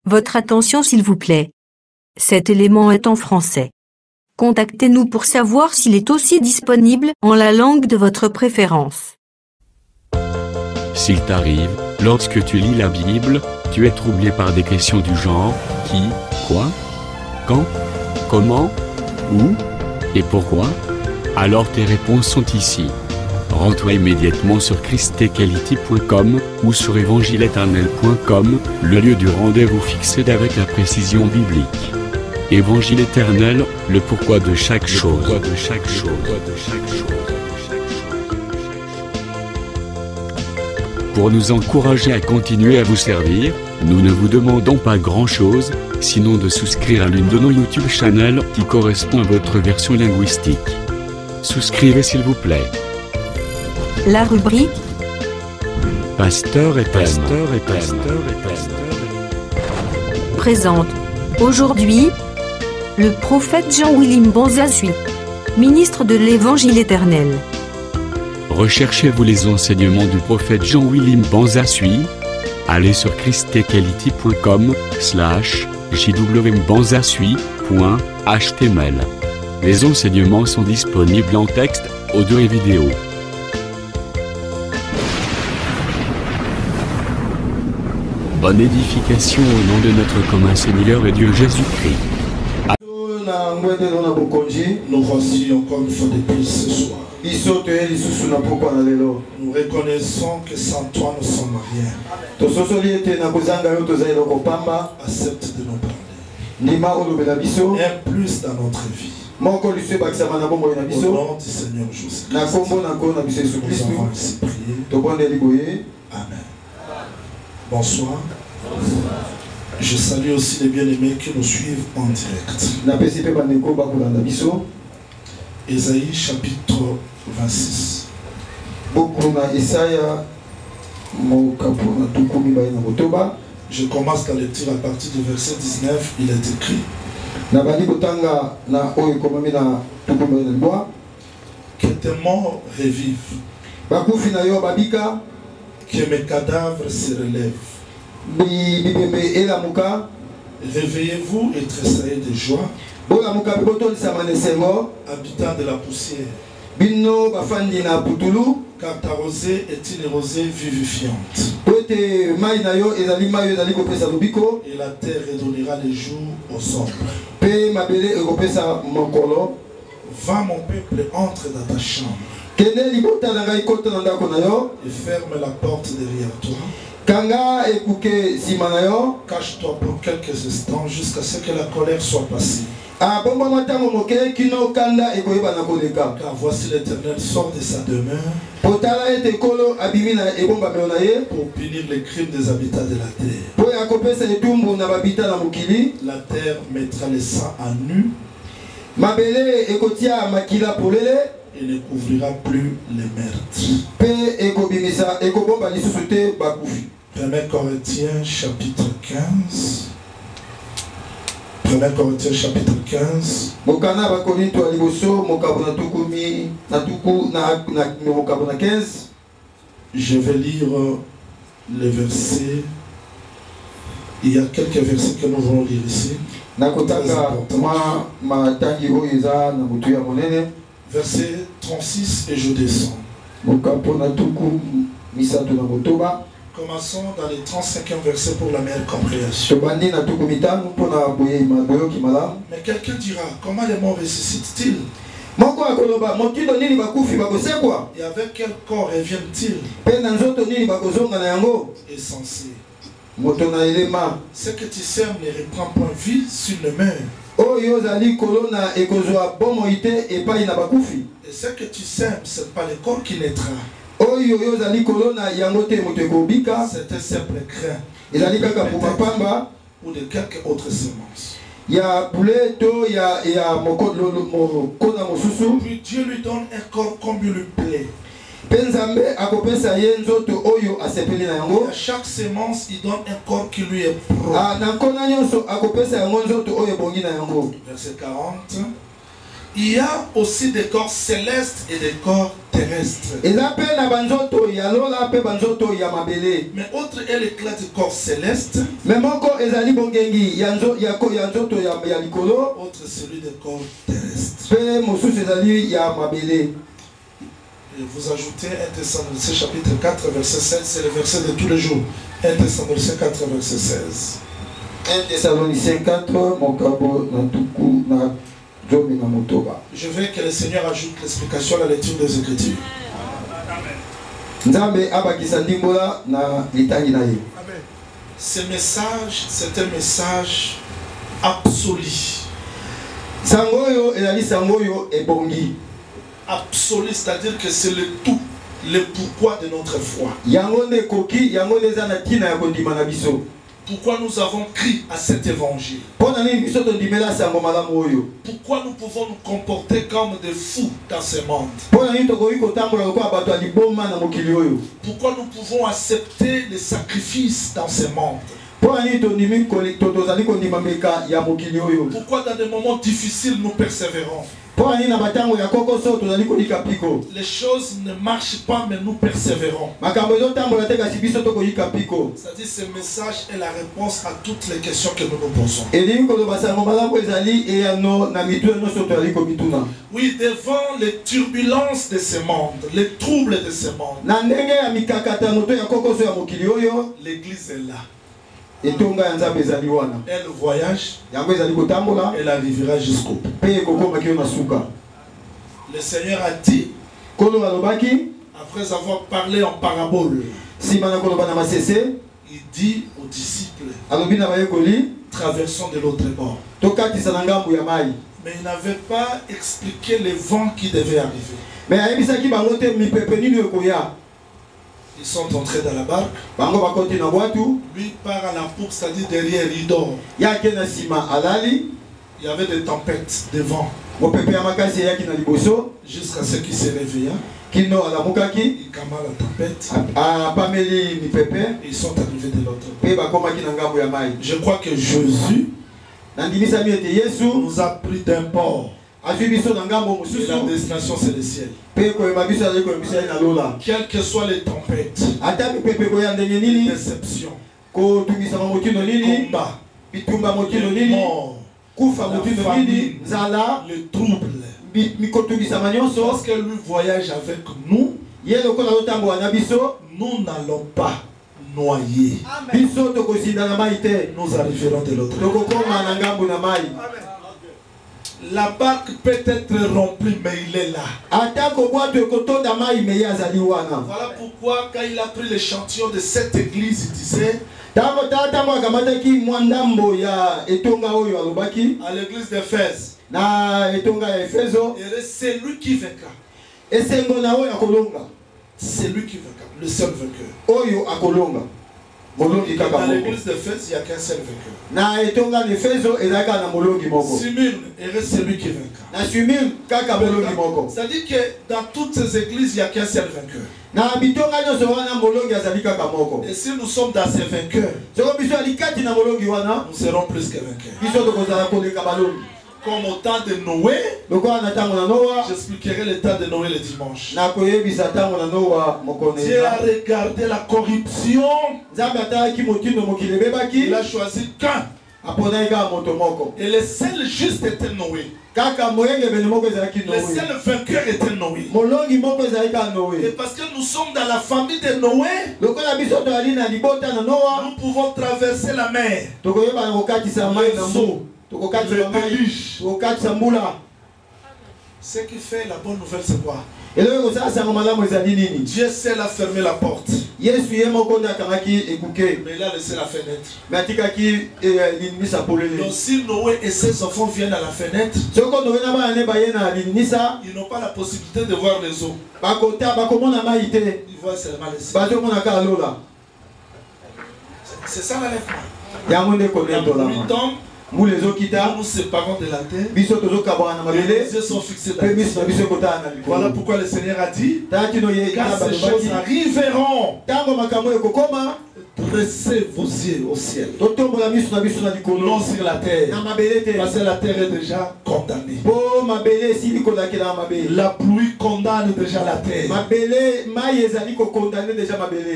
Votre attention s'il vous plaît. Cet élément est en français. Contactez-nous pour savoir s'il est aussi disponible en la langue de votre préférence. S'il t'arrive, lorsque tu lis la Bible, tu es troublé par des questions du genre « qui, quoi, quand, comment, où et pourquoi ?» Alors tes réponses sont ici. Rends-toi immédiatement sur christequality.com ou sur évangile-éternel.com, le lieu du rendez-vous fixé avec la précision biblique. Évangile éternel, le pourquoi de chaque chose. Pour nous encourager à continuer à vous servir, nous ne vous demandons pas grand-chose, sinon de souscrire à l'une de nos YouTube channels qui correspond à votre version linguistique. Souscrivez s'il vous plaît. La rubrique Pasteur et présente aujourd'hui le prophète Jean-Willim Banzasui, ministre de l'Évangile éternel. Recherchez-vous les enseignements du prophète Jean-Willim Banzasui? Allez sur christequality.com/jwbanzasui.html. Les enseignements sont disponibles en texte, audio et vidéo. Bonne édification au nom de notre commun Seigneur et Dieu Jésus-Christ. Nous voici encore une fois de plus ce soir. Nous reconnaissons que sans toi nous sommes rien. Accepte de nous parler. Un plus dans notre vie. Au nom du Seigneur Jésus-Christ. Nous avons ainsi prié. Amen. Bonsoir. Je salue aussi les bien-aimés qui nous suivent en direct. Ésaïe chapitre 26. Je commence la lecture à partir du verset 19. Il est écrit que tes morts revivent, que mes cadavres se relèvent. Réveillez-vous et tressaillez de joie, habitants de la poussière, car ta rosée est une rosée vivifiante. Et la terre redonnera les jours au sombre. Va mon peuple, entre dans ta chambre et ferme la porte derrière toi. Cache-toi pour quelques instants jusqu'à ce que la colère soit passée. Car voici l'Éternel sort de sa demeure pour punir les crimes des habitants de la terre. La terre mettra le sang à nu et ne couvrira plus les meurtres. 1 Corinthiens chapitre 15. 1 Corinthiens chapitre 15. Je vais lire les versets. Il y a quelques versets que nous allons lire ici. Verset 36 et je descends. Commençons dans les 35e verset pour la meilleure compréhension. Mais quelqu'un dira, comment les morts ressuscitent-ils? Et avec quel corps reviennent-ils? Insensé. Ce que tu sèmes ne reprend point vie sur le meurt. Et ce que tu sèmes, ce n'est pas le corps qui naîtra. C'est un simple grain ou de quelques autres semences. Puis Dieu lui donne un corps comme il lui plaît. À chaque semence, il donne un corps qui lui est propre. Verset 40. Il y a aussi des corps célestes et des corps terrestres. Mais autre est l'éclat du corps céleste. Autre celui des corps terrestres. Et vous ajoutez 1 Thessaloniciens chapitre 4 verset 16, c'est le verset de tous les jours. 1 Thessaloniciens 4 verset 16. 1 Thessaloniciens 4, je veux que le Seigneur ajoute l'explication à la lecture des Écritures. Ce message, c'est un message absolu. Absolu, c'est-à-dire que c'est le tout, le pourquoi de notre foi. Pourquoi nous avons cru à cet évangile? Pourquoi nous pouvons nous comporter comme des fous dans ce monde? Pourquoi nous pouvons accepter les sacrifices dans ce monde? Pourquoi dans des moments difficiles nous persévérons? Les choses ne marchent pas, mais nous persévérons. C'est-à-dire que ce message est la réponse à toutes les questions que nous nous posons. Oui, devant les turbulences de ce monde, les troubles de ce monde, l'Église est là. Elle voyage, elle arrivera jusqu'au bout. Le Seigneur a dit, après avoir parlé en parabole, il dit aux disciples, traversons de l'autre bord. Mais il n'avait pas expliqué les vents qui devaient arriver. Ils sont entrés dans la barque. Lui part à la poupe, c'est-à-dire derrière, il dort. Il y avait des tempêtes, des vents. Jusqu'à ce qu'il se réveilla. Il calma la tempête. Ils sont arrivés de l'autre bord. Je crois que Jésus nous a pris d'un port. Et la destination c'est le ciel. Quelles que soient les tempêtes, les déceptions, combats, les morts, la famine, les troubles, parce que lui voyage avec nous, nous n'allons pas noyer. Nous arriverons de l'autre côté. La barque peut être remplie, mais il est là. Voilà pourquoi quand il a pris l'échantillon de cette église, il disait à l'église d'Éphèse, c'est lui qui vaincra. C'est lui qui vaincra, le seul vainqueur. Dans l'église d'Éphèse, il n'y a qu'un seul vainqueur. Simule est celui qui vaincra. C'est-à-dire que dans toutes ces églises, il n'y a qu'un seul vainqueur. Et si nous sommes dans ces vainqueurs, nous serons plus que vainqueurs. Comme au temps de Noé, j'expliquerai le temps de Noé le dimanche. Dieu a regardé la corruption. Il a choisi qu'un. Et le seul juste était Noé. Le seul vainqueur était Noé. Et parce que nous sommes dans la famille de Noé, nous pouvons traverser la mer. Ce qui fait la bonne nouvelle, c'est quoi? Dieu seul a fermé la porte. Mais il a laissé la fenêtre. Donc si Noé et ses enfants viennent à la fenêtre, ils n'ont pas la possibilité de voir les eaux. Ils voient seulement les cieux. C'est ça l'enlèvement. La pluie tombe. Nous nous séparons de la terre. Les yeux sont fixés dans le ciel. Voilà pourquoi le Seigneur a dit, quand ces choses arriveront, Dressez vos yeux au ciel. Non sur la terre. Parce que la terre est déjà condamnée. La pluie condamne déjà la terre.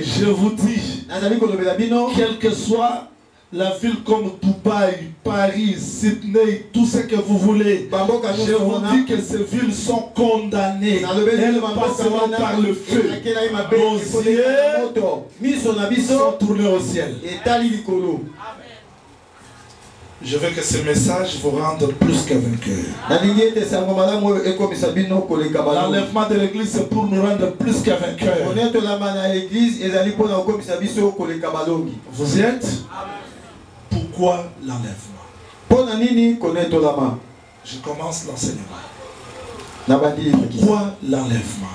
Je vous dis, quel que soit la ville comme Dubaï, Paris, Sydney, tout ce que vous voulez, je vous dis que ces villes sont condamnées. Elles passeront par le feu. Nos yeux sont tournés au ciel. Je veux que ce message vous rende plus que vainqueur. L'enlèvement de l'église, c'est pour nous rendre plus que vainqueurs. Vous y êtes? Pourquoi l'enlèvement? Je commence l'enseignement. Pourquoi l'enlèvement?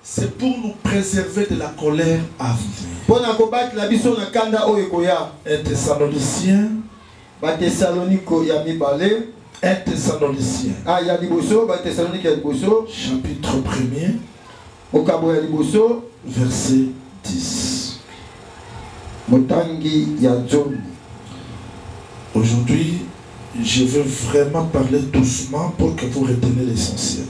C'est pour nous préserver de la colère à venir. 1 Thessaloniciens. 1 Thessaloniciens. Chapitre 1er. Verset 10. Aujourd'hui, je veux vraiment parler doucement pour que vous reteniez l'essentiel.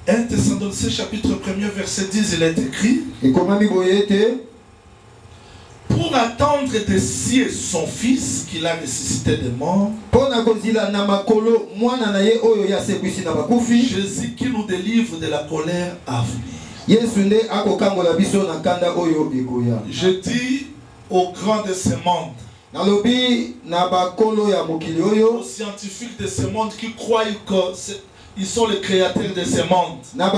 1 Thessaloniciens chapitre 1er verset 10, il est écrit: pour attendre de cieux son fils qu'il a ressuscité des morts, Jésus qui nous délivre de la colère à venir. Je dis aux grands de ce monde, aux scientifiques de ce monde qui croient qu'ils sont les créateurs de ce monde, il y a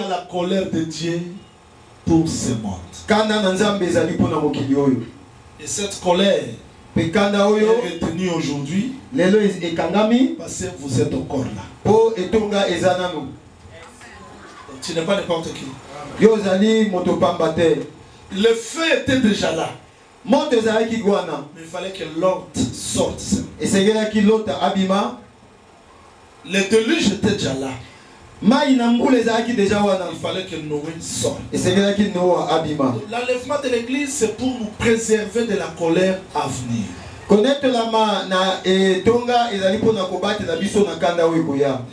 la colère de Dieu pour ce monde. Et cette colère est retenue aujourd'hui parce que vous êtes encore là. Tu n'es pas n'importe qui. Le feu était déjà là. Mais il fallait que l'ordre sorte. Le déluge était déjà là. Il fallait que Noé sorte. L'enlèvement de l'église, c'est pour nous préserver de la colère à venir.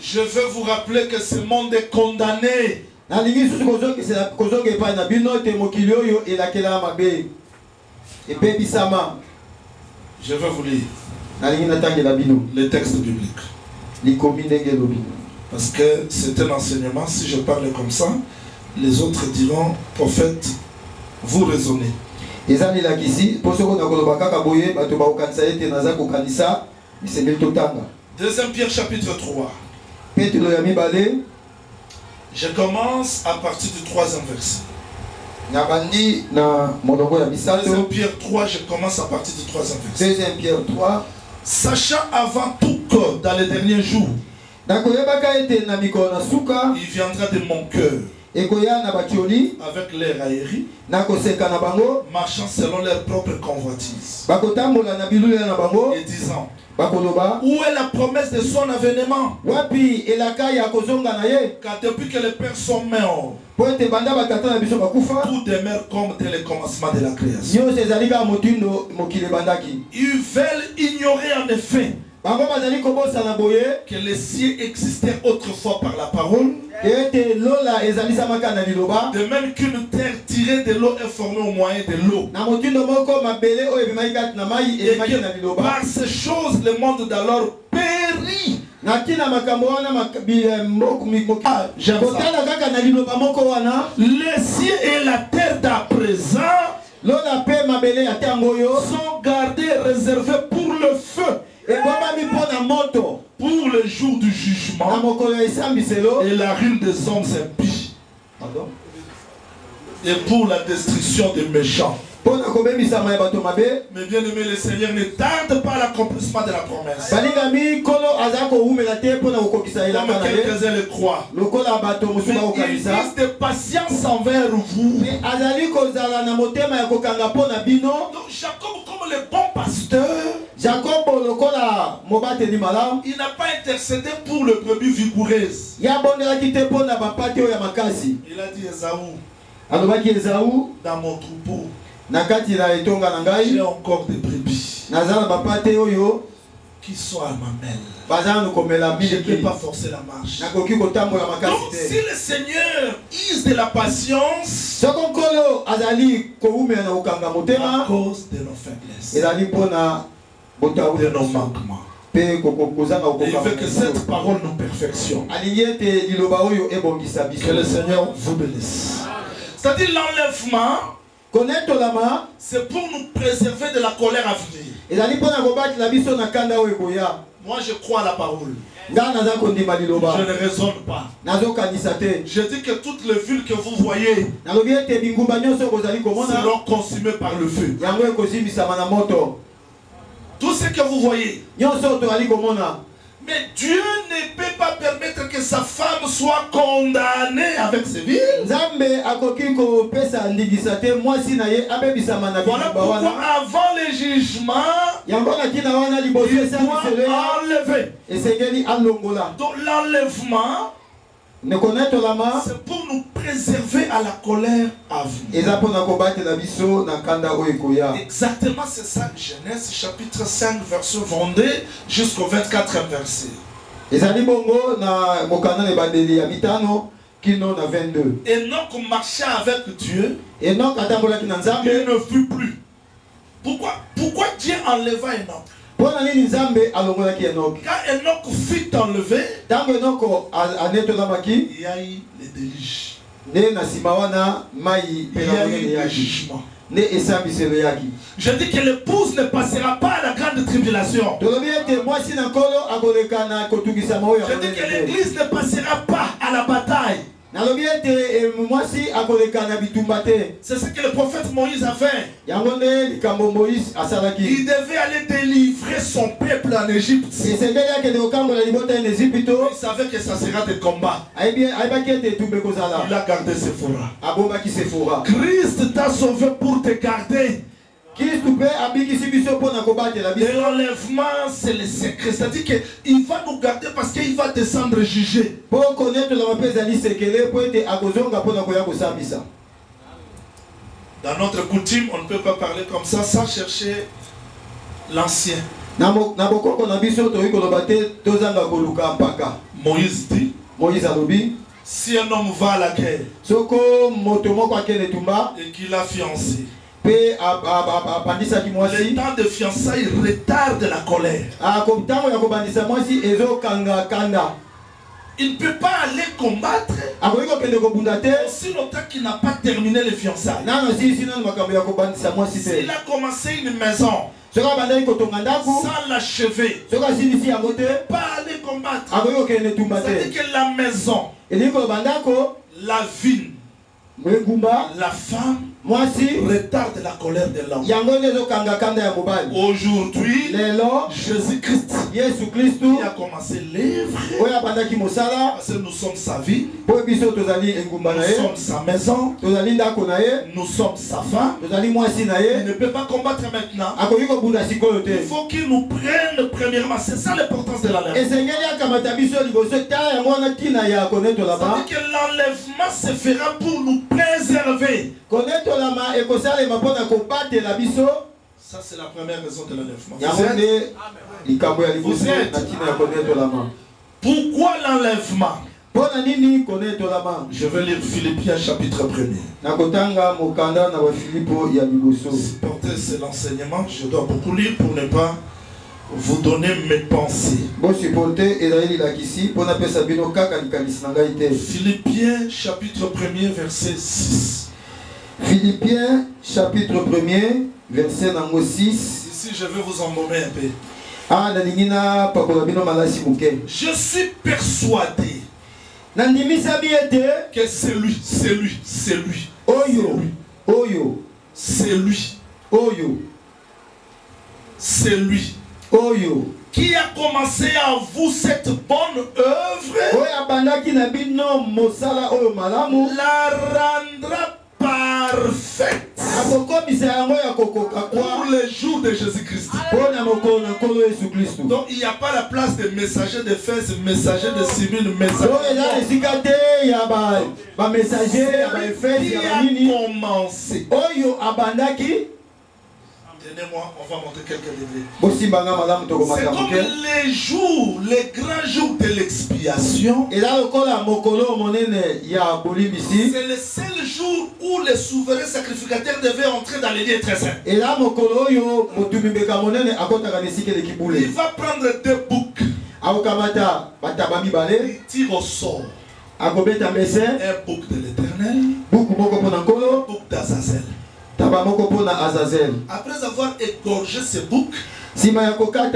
Je veux vous rappeler que ce monde est condamné. Je vais vous lire les textes bibliques. Parce que c'est un enseignement, si je parle comme ça, les autres diront, prophète, vous raisonnez. 2 Pierre chapitre 3. Je commence à partir du 3e verset. 2 Pierre 3, je commence à partir du 3e verset. 2 Pierre 3. Sachant avant tout que dans les derniers jours, il viendra de mon cœur avec les railleries, marchant selon leur propre convoitise, et disant: où est la promesse de son avènement? Car depuis que les pères sont morts, tout demeure comme dès le commencement de la création. Ils veulent ignorer en effet que les cieux existaient autrefois par la parole, de même qu'une terre tirée de l'eau est formée au moyen de l'eau, et que par ces choses le monde d'alors périt. Les cieux et la terre d'à présent sont gardés, réservés pour le feu, pour le jour du jugement et la ruine des hommes impies, et pour la destruction des méchants. Mais bien aimé, le Seigneur ne tarde pas à l'accomplissement de la promesse. Comme quelques-uns le croient. Mais il existe de patience envers vous. Donc Jacob, comme le bon pasteur, Jacob lokola mobate ni malam. Il n'a pas intercédé pour le brebis vigoureuse. Ya bondela kite pona bapate ya makasi. Il a dit Esaü. Alobaki Esaü dans mon troupeau. Nakati la etonga nangai. J'ai encore des brebis. Nazala bapate oyo qui sont à ma mêle. Je ne peux pas forcer la marche. Donc si le Seigneur use de la patience, à cause de nos faiblesses, de nos manquements, et il veut que cette parole nous perfectionne. Que le Seigneur vous bénisse. C'est-à-dire l'enlèvement, c'est pour nous préserver de la colère à venir. Moi je crois à la parole. Je ne raisonne pas. Je dis que toutes les villes que vous voyez seront consumées par le feu. Tout ce que vous voyez. Mais Dieu ne peut pas permettre que sa femme soit condamnée avec ses villes. Voilà pourquoi avant le jugement, il doit enlever. Donc l'enlèvement, c'est pour nous préserver à la colère à venir. Exactement, c'est ça. Genèse chapitre 5 verset 22 jusqu'au 24e verset. Enoch marchait avec Dieu. Il ne fut plus. Pourquoi Dieu enleva Enoch? Quand Enoch fut enlevé, il y a eu les déluges. Il y a eu le jugement. Je dis que l'épouse ne passera pas à la grande tribulation. Je dis que l'église ne passera pas à la bataille. C'est ce que le prophète Moïse a fait. Il devait aller délivrer son peuple en Égypte. Il savait que ça sera des combats. Il a gardé Séphora. Christ t'a sauvé pour te garder. Et l'enlèvement, c'est le secret. C'est-à-dire qu'il va nous garder parce qu'il va descendre juger. Dans notre coutume, on ne peut pas parler comme ça sans chercher l'ancien. Moïse dit, si un homme va à la guerre et qu'il a fiancé, le temps de fiançailles retarde la colère. Il ne peut pas aller combattre aussi longtemps qu'il n'a pas terminé les fiançailles. S'il a commencé une maison sans l'achever, il ne peut pas aller combattre. C'est-à-dire que la maison, la ville, la femme retarde la colère de l'homme. Aujourd'hui, Jésus-Christ qui a commencé l'œuvre, parce que nous sommes sa vie, nous sommes sa maison, nous sommes sa femme. Il ne peut pas combattre maintenant. Il faut qu'il nous prenne premièrement. C'est ça l'importance de l'enlèvement. C'est-à-dire que l'enlèvement se fera pour nous préserver. Ça c'est la première raison de l'enlèvement. Pourquoi l'enlèvement? Je vais lire Philippiens chapitre 1er. Porter c'est l'enseignement. Je dois beaucoup lire pour ne pas vous donner mes pensées. Philippiens chapitre 1er verset 6. Philippiens chapitre 1er verset 6. Ici je vais vous embaumer un peu. Je suis persuadé que c'est lui qui a commencé en vous cette bonne œuvre, la rendra parfaite pour les jours de Jésus-Christ. Donc il n'y a pas la place de messager de Fès, messager de Sibyl, messager qui a commencé. Tenez-moi, on va monter quelques degrés. C'est comme les jours, les grands jours de l'expiation. C'est le seul jour où les souverains sacrificateurs devaient entrer dans les lieux très saints. Il va prendre deux boucs. Il tire au sort. Un bouc de l'Éternel, un bouc d'Azazel. Après avoir égorgé ce bouc, il prendra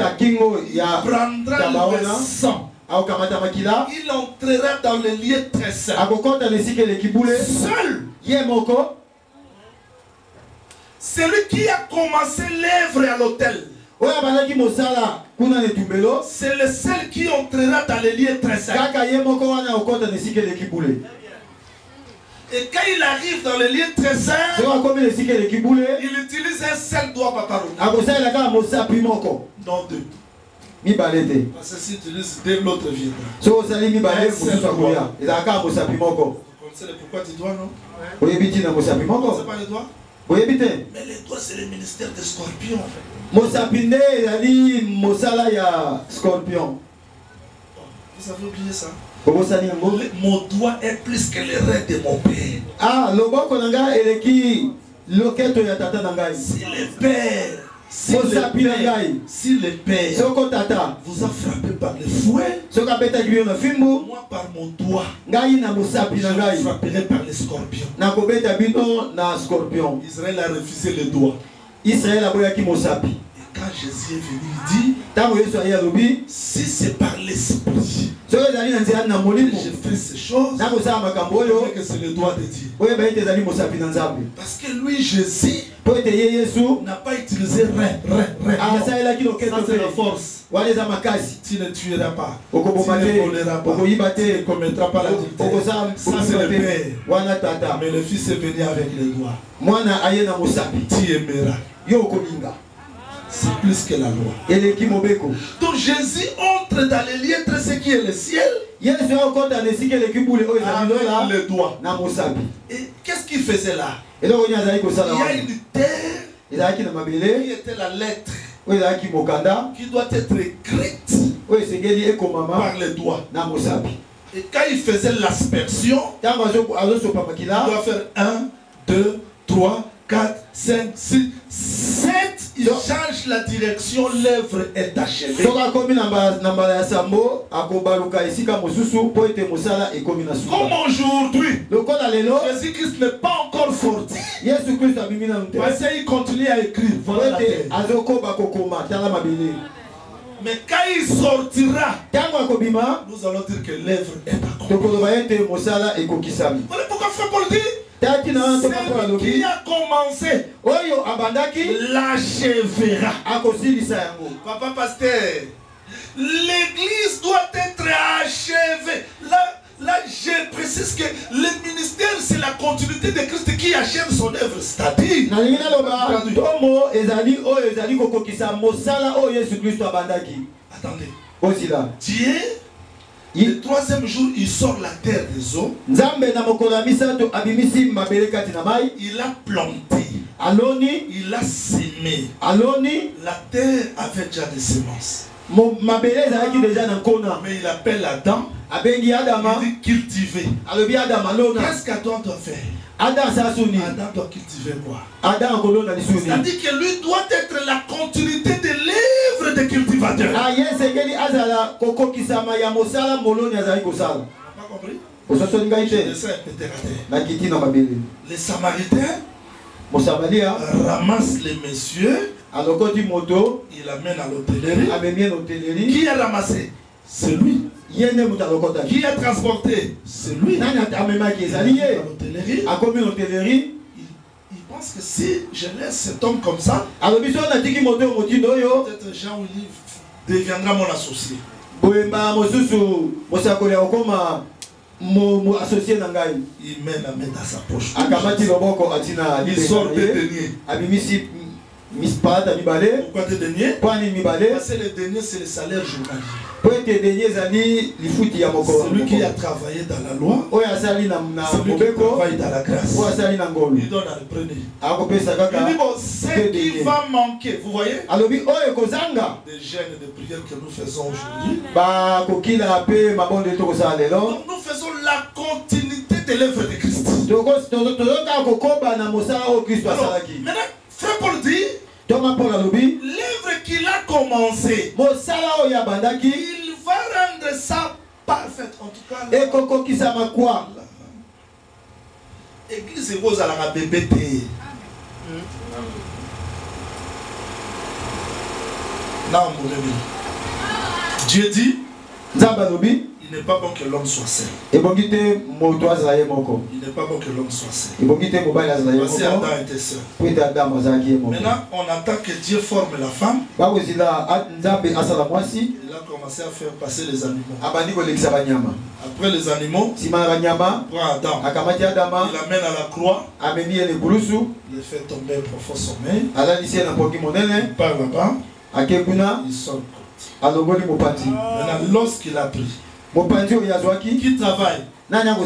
le sang. Il entrera dans le lieu très saint. Seul. Celui qui a commencé l'œuvre à l'autel. C'est le seul qui entrera dans le lieu très saint. Et quand il arrive dans le lieu très saint, il utilise un seul doigt par non deux. Parce que si tu utilises deux, l'autre viendra. Vous connaissez pourquoi tu dois, non? Vous ne connaissez pas les doigts? Mais les doigts, c'est le ministère des scorpions. Vous avez oublié ça? Mon doigt est plus que le rein de mon père. Ah, si le père, si le père vous a frappé par le fouet, moi par mon doigt, je frapperai par les scorpions. Israël a refusé le doigt. Quand Jésus est venu, il dit, si c'est par l'esprit que je fais ces choses, que c'est le doigt de Dieu. Parce que lui, Jésus, n'a pas utilisé rien. Ça, c'est la force. Tu ne tueras pas, tu ne voleras pas, tu ne commettras pas l'adultère. Ça, c'est le Père. Mais le Fils est venu avec les doigts. Tu aimeras. C'est plus que la loi. Donc Jésus entre dans les lieux très saints qui est le ciel. Avec le doigt. Et qu'est-ce qu'il faisait là? Il y a une terre qui était la lettre qui doit être écrite par le doigt. Et quand il faisait l'aspersion, il doit faire 1, 2, 3, 4, 5, 6, 7. Il change la direction, l'œuvre est achevée. Comme aujourd'hui, Jésus-Christ n'est pas encore sorti. Parce qu'il continue à écrire. Voilà la terre. Mais quand il sortira, nous allons dire que l'œuvre est accomplie. Voilà pourquoi Frère Paul dit, celui qui a commencé l'achèvera. Papa pasteur, l'église doit être achevée. Là, je précise que le ministère, c'est la continuité de Christ qui achève son œuvre. C'est-à-dire, attendez, Dieu, le troisième jour, il sort la terre des eaux. Il a planté. Il a semé. La terre avait déjà des semences. Mais il appelle Adam. Il dit cultiver. Qu'est-ce qu'Adam doit faire? Adam doit cultiver quoi? C'est-à-dire que lui doit être la continuité de l'œuvre des cultivateurs. Pas compris? Les Samaritains ramassent les messieurs. Il amène à l'hôtellerie. Qui a ramassé? C'est lui. Qui a transporté? C'est lui. Il pense que si je laisse cet homme comme ça, peut-être Jean-Willy deviendra mon associé. mon associé nangai. Il met la main dans sa poche. Akamati loboko atina il sort des deniers. Abimisi mispata mibale. Pourquoi des deniers? Pani mibale. Parce que les deniers c'est le salaire journalier. Celui qui a travaillé dans la loi, celui qui travaille dans la grâce, il donne à le premier. Il dit bon, ce qui va manquer, vous voyez, des jeûnes de prière que nous faisons aujourd'hui, donc nous faisons la continuité de l'œuvre de Christ. Alors, maintenant, Frère Paul dit, l'œuvre qu'il a commencé, il va rendre ça parfait. En tout cas, l'église est rose à la BBT. Dieu dit, il n'est pas bon que l'homme soit seul. Il n'est pas bon que l'homme soit seul. Voici Adam était seul. Maintenant, on attend que Dieu forme la femme. Il a commencé à faire passer les animaux. Après les animaux, il prend Adam. Il l'amène à la croix. Il le fait tomber un profond sommeil. Il part là-bas. Il sort. Maintenant, lorsqu'il a pris, qui travaille la main,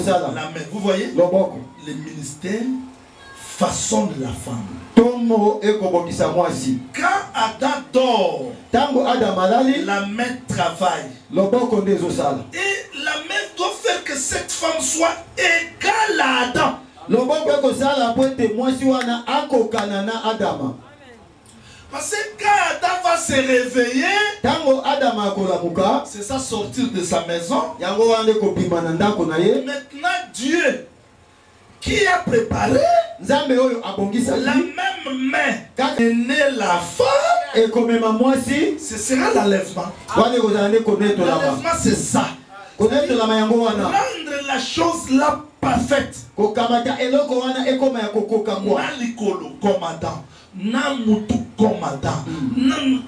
vous voyez, le ministère façonne la femme. Quand Adam dort, la main travaille. Et la main doit faire que cette femme soit égale à Adam. Parce que quand Adam va se réveiller, c'est ça sortir de sa maison. Maintenant Dieu qui a préparé la même main est née la femme, ce sera l'enlèvement. L'enlèvement c'est ça. Rendre la chose là parfaite. Comme Adam. Namutu comme Adam.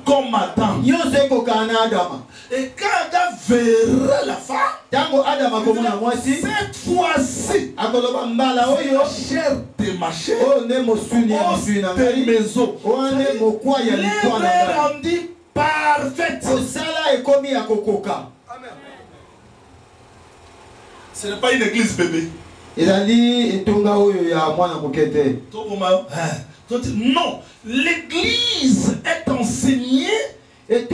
Comme Adam. Et quand Adam verra la femme, cette fois-ci, chair de ma chair, de mes os, l'œuvre est rendue parfaite. Ce n'est pas une église bébé. Non, l'église est enseignée pour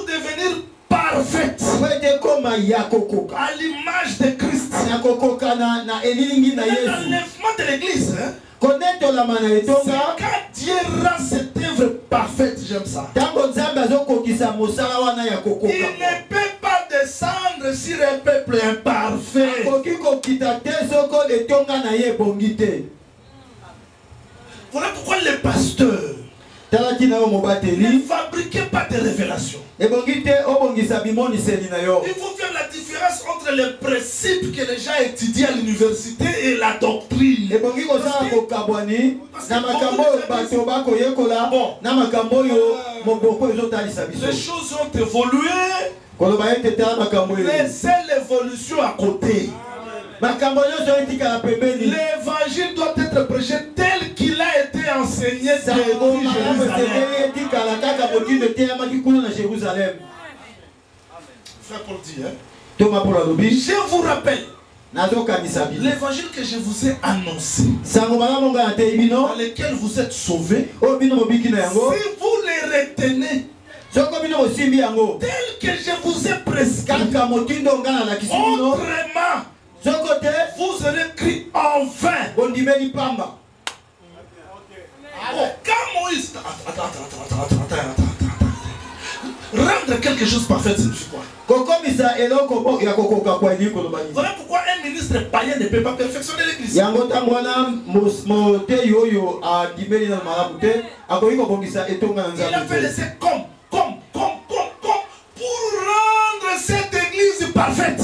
devenir parfaite à l'image de Christ. L'enlèvement de l'église, c'est quand Dieu rend cette œuvre parfaite, j'aime ça. Il ne peut pas descendre sur un peuple imparfait. Voilà pourquoi les pasteurs ne fabriquaient pas de révélations. Il faut faire la différence entre les principes que les gens étudient à l'université et la doctrine. Les choses ont évolué. Laissez l'évolution à côté. L'évangile doit être prêché tel qu'il a été enseigné depuis Jérusalem. Frère Paul dit, je vous rappelle l'évangile que je vous ai annoncé, dans lequel vous êtes sauvés, si vous les retenez tel que je vous ai prescrit, autrement vous aurez crié en vain. Quand Moïse... Rendre quelque chose parfait signifie quoi? Voilà pourquoi un ministre païen ne peut pas perfectionner l'église. Il a fait laisser comme pour rendre cette église parfaite.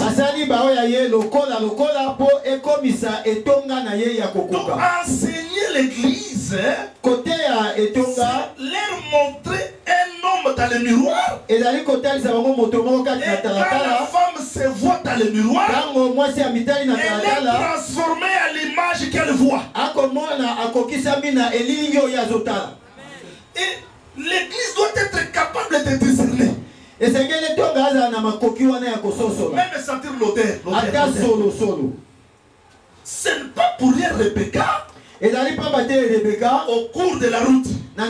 Donc enseigner l'église, leur montrer un homme dans le miroir, et quand la femme se voit dans dans le miroir, elle est transformée à l'image qu'elle voit. Et l'église doit être capable de discerner. Même sentir l'odeur. Ce n'est pas pour rien Rebecca. Au cours de la route, il a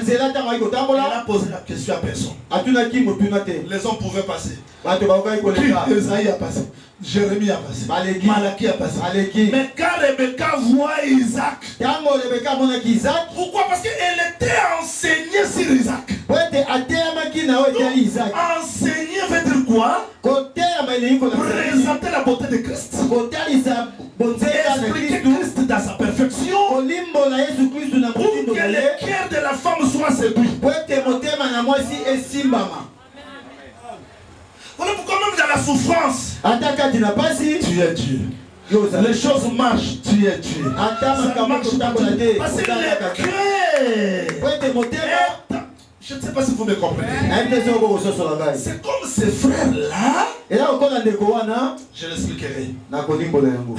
posé la question à personne. Les hommes pouvaient passer. Esaïe a passé. Jérémie a passé. Malachie a passé. Mais quand Rebecca voit Isaac, pourquoi? Parce qu'elle était enseignée sur Isaac. Donc, enseigner veut dire quoi? Présenter la beauté de Christ. Expliquer Christ dans sa perfection. Pour que le cœur de la femme soit séduit. Voilà pourquoi même dans la souffrance, tu es Dieu. Les choses marchent, tu es Dieu. Ça marche pas. Parce que le cœur, je ne sais pas si vous me comprenez. C'est comme ces frères-là. Je l'expliquerai. Abraham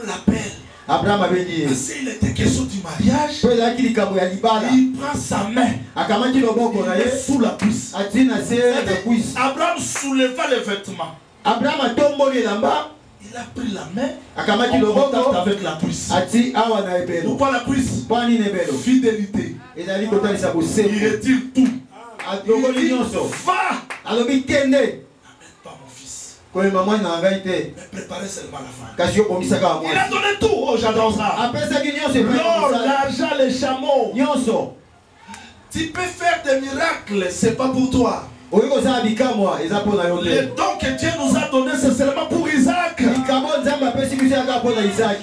l'appelle. Parce qu'il était question du mariage. Il prend sa main. Il est sous la cuisse. Abraham souleva les vêtements. Il a pris la main en contact avec la cuisse. Pourquoi la cuisse? Fidélité. Il retire tout. Il dit, va. N'amène pas mon fils. Mais préparez seulement la fin. Il a donné tout. Oh, j'adore ça. L'or, l'argent, les chameaux. Tu peux faire des miracles, c'est pas pour toi. Le don que Dieu nous a donné, c'est seulement pour Isaac.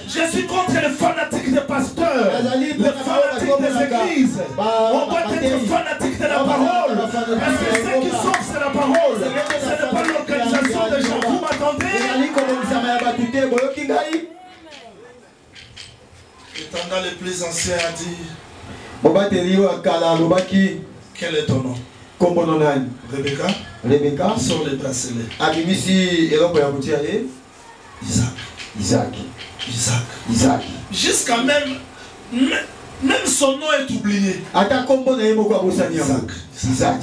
Je suis contre les fanatiques des pasteurs, les fanatiques des églises. On doit être fanatique de la parole. Parce que ce qui sauve, c'est la parole. Ce n'est pas l'organisation des gens. Vous m'attendez? Étendant les plus anciens a dit, quel est ton nom? Rebecca. Sort les bracelets. Isaac. Jusqu'à même son nom est oublié. Isaac.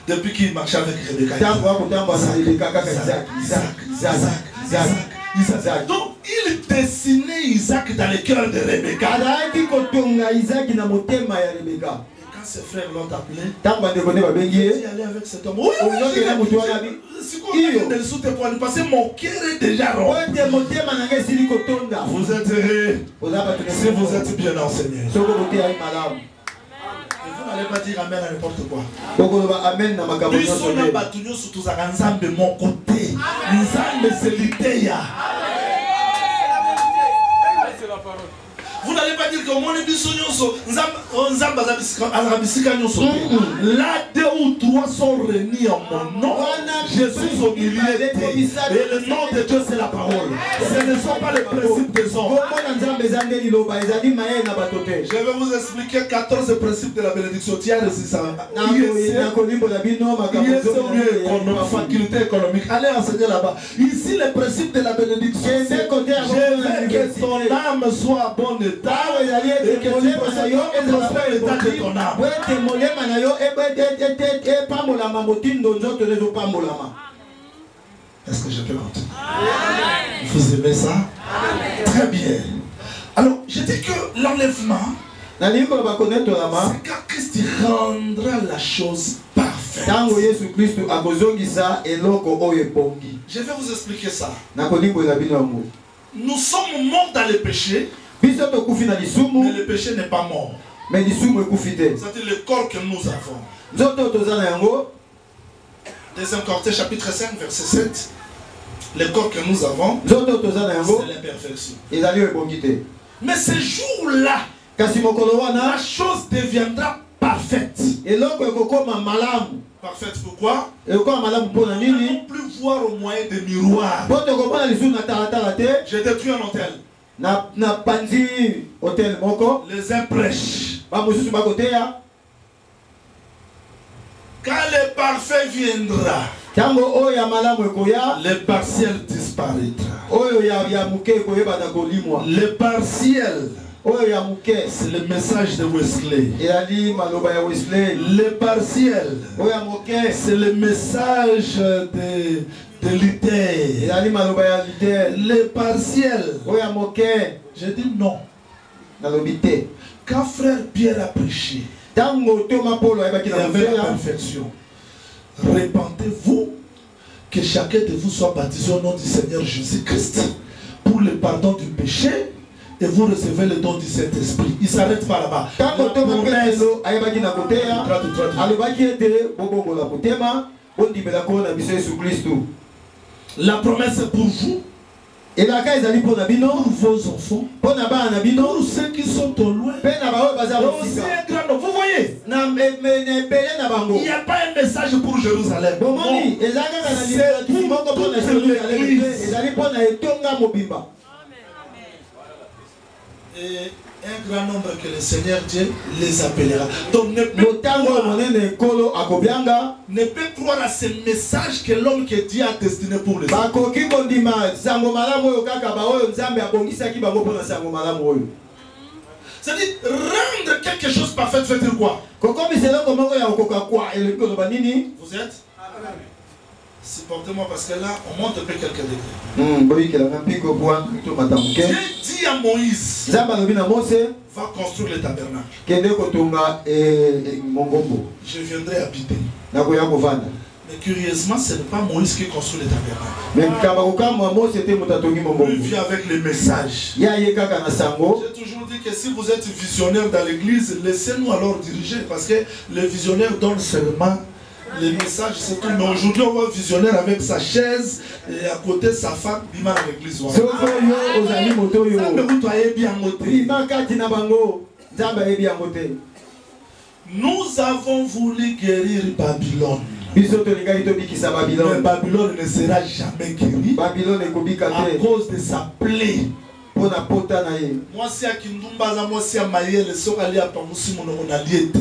Depuis qu'il marchait avec Rebecca. Isaac. Donc il dessinait Isaac dans le cœur de Rebecca. Ses frères l'ont appelé. Il est allé avec cet homme. Oui, parce que mon cœur est déjà rond. Vous êtes heureux si vous êtes bien enseigné. Et vous n'allez pas dire amen à n'importe quoi. De mon côté. Vous n'allez pas dire que mon là 2 ou 3 sont réunis en mon nom. Je suis au milieu d'eux. Et le nom de Dieu c'est la parole. Ce ne sont pas les principes des hommes. Je vais vous expliquer 14 principes de la bénédiction. Tu as reçu ça. Faculté économique. Allez enseigner là-bas. Ici les principes de la bénédiction. Je veux que ton âme soit bonne. Et que tu prospères l'état de ton âme. Est-ce que je peux continuer? Vous aimez ça? Très bien. Alors, je dis que l'enlèvement, c'est quand Christ rendra la chose parfaite. Je vais vous expliquer ça. Nous sommes morts dans le péché. Mais le péché n'est pas mort. C'est-à-dire le corps que nous avons. 2 Corinthiens chapitre 5 verset 7. Le corps que nous avons, c'est l'imperfection. Mais ce jour-là, la chose deviendra parfaite. Parfaite pourquoi? Nous n'allons plus voir au moyen de miroirs. J'ai détruit un hôtel. Les imprèches. Quand le parfait viendra, le partiel disparaîtra. disparaîtra. Le partiel, c'est le message de Wesley. Le partiel, c'est le message de Luther. Le partiel, j'ai dit non. Quand frère Pierre a prêché, il y avait la perfection. Répentez-vous, que chacun de vous soit baptisé au nom du Seigneur Jésus-Christ pour le pardon du péché et vous recevez le don du Saint-Esprit. Il ne s'arrête pas là-bas. La promesse est pour vous. Et la case est pour vos enfants, pour ceux qui sont au loin. Aussi un grand nom. Vous voyez, il n'y a pas un message pour Jérusalem. Non. C'est pour l'Église. Et un grand nombre que le Seigneur Dieu les appellera. Donc ne peut croire à ce message que l'homme que Dieu a destiné pour les autres. C'est-à-dire, rendre quelque chose parfait, faites quoi? Vous êtes? Supportez-moi parce que là, on monte depuis quelques degrés. Dieu dit à Moïse, va construire le tabernacle. Je viendrai habiter. Mais curieusement, ce n'est pas Moïse qui construit le tabernacle. Il vient avec les messages. J'ai toujours dit que si vous êtes visionnaire dans l'église, laissez-nous alors diriger parce que les visionnaires donnent seulement les messages, c'est tout. Mais aujourd'hui, on voit un visionnaire avec sa chaise et à côté sa femme, bima à l'église. Ça me vous soyez bien moté. Nous avons voulu guérir Babylone. Mais Babylone ne sera jamais guérie à cause de sa plaie. Moi, si à Kindumbaza, moi, si à Maïe, le sort allé à Pamoussi, on a lié.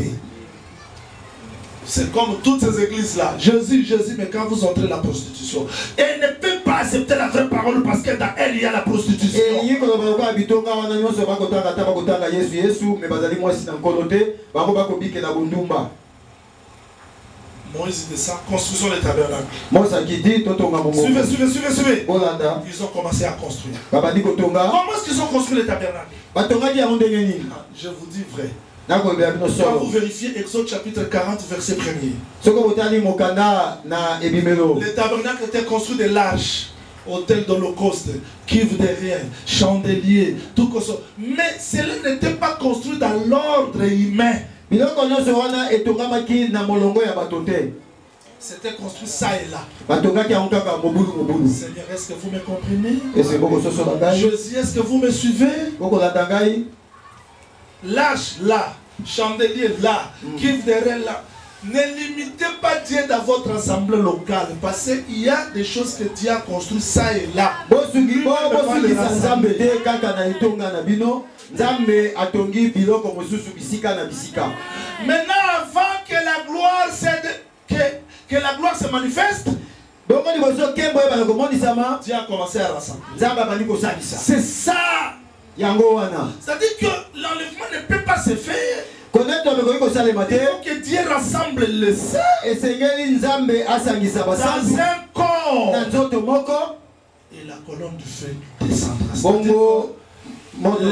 C'est comme toutes ces églises-là. Jésus, mais quand vous entrez la prostitution, elle ne peut pas accepter la vraie parole parce que dans elle, il y a la prostitution. Moïse descend, construction des tabernacles. Suivez. Ils ont commencé à construire. Comment est-ce qu'ils ont construit les tabernacles? Je vous dis vrai. Quand vous vérifiez Exode chapitre 40 verset 1er. Le tabernacle était construit de l'arche, autel d'holocauste, cuve de rien, chandelier, tout comme ça. Mais cela n'était pas construit dans l'ordre humain. C'était construit ça et là. Seigneur, est-ce que vous me comprenez? Jésus, est-ce que vous me suivez? L'arche là, chandelier là, cuve de rien là. Ne limitez pas Dieu dans votre assemblée locale parce qu'il y a des choses que Dieu a construites ça et là. Maintenant, avant que la gloire se manifeste, Dieu a commencé à rassembler. C'est ça. C'est-à-dire que l'enlèvement ne peut pas se faire. Il faut que Dieu rassemble le sang dans un corps. Et la colonne du feu descendra.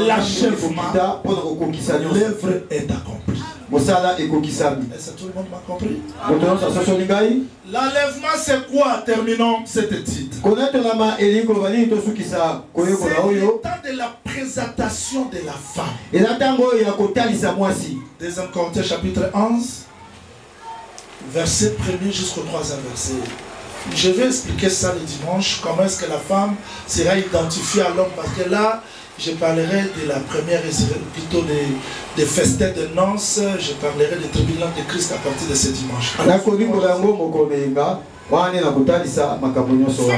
L'achèvement, l'œuvre est accomplie. Est-ce que tout le monde m'a compris? L'enlèvement c'est quoi? Terminons cette étude. C'est le temps de la présentation de la femme. 2 Corinthiens chapitre 11 verset 1er jusqu'au 3e verset. Je vais expliquer ça le dimanche, comment est-ce que la femme sera identifiée à l'homme, parce que là je parlerai de la première, plutôt des festins de noces. Je parlerai des tribunaux de Christ à partir de ce dimanche. Saint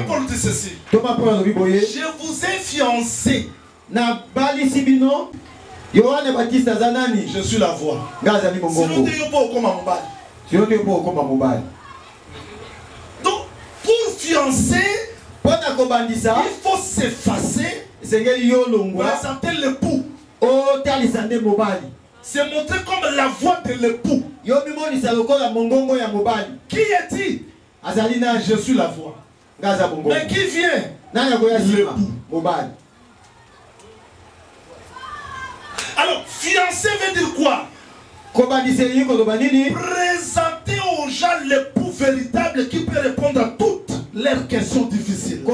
Paul dit ceci. Je vous ai fiancé. Je suis la voix. Donc, pour fiancer, Il faut s'effacer, présenter l'époux. C'est montrer comme la voix de l'époux. Qui est-il? Je suis la voix. Mais qui vient? L'époux. Alors, fiancé veut dire quoi? Présenter aux gens l'époux véritable qui peut répondre à toutes leurs questions difficiles.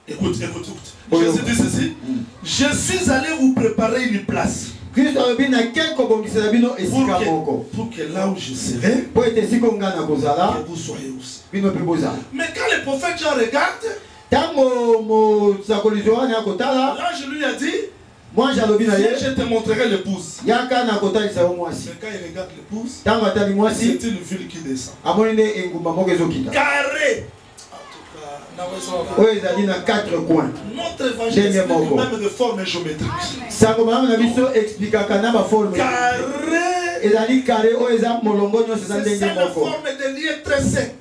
Écoute. Jésus dit ceci. Je suis allé vous préparer une place. Pour que là où je serai, que vous soyez aussi. Mais quand le prophète Jean regarde, l'ange lui a dit, je te montrerai l'épouse. Mais quand il regarde l'épouse, c'est une ville qui descend. Carré. Notre évangile est même de forme géométrique. Carré. C'est ça la forme de lieu très sec.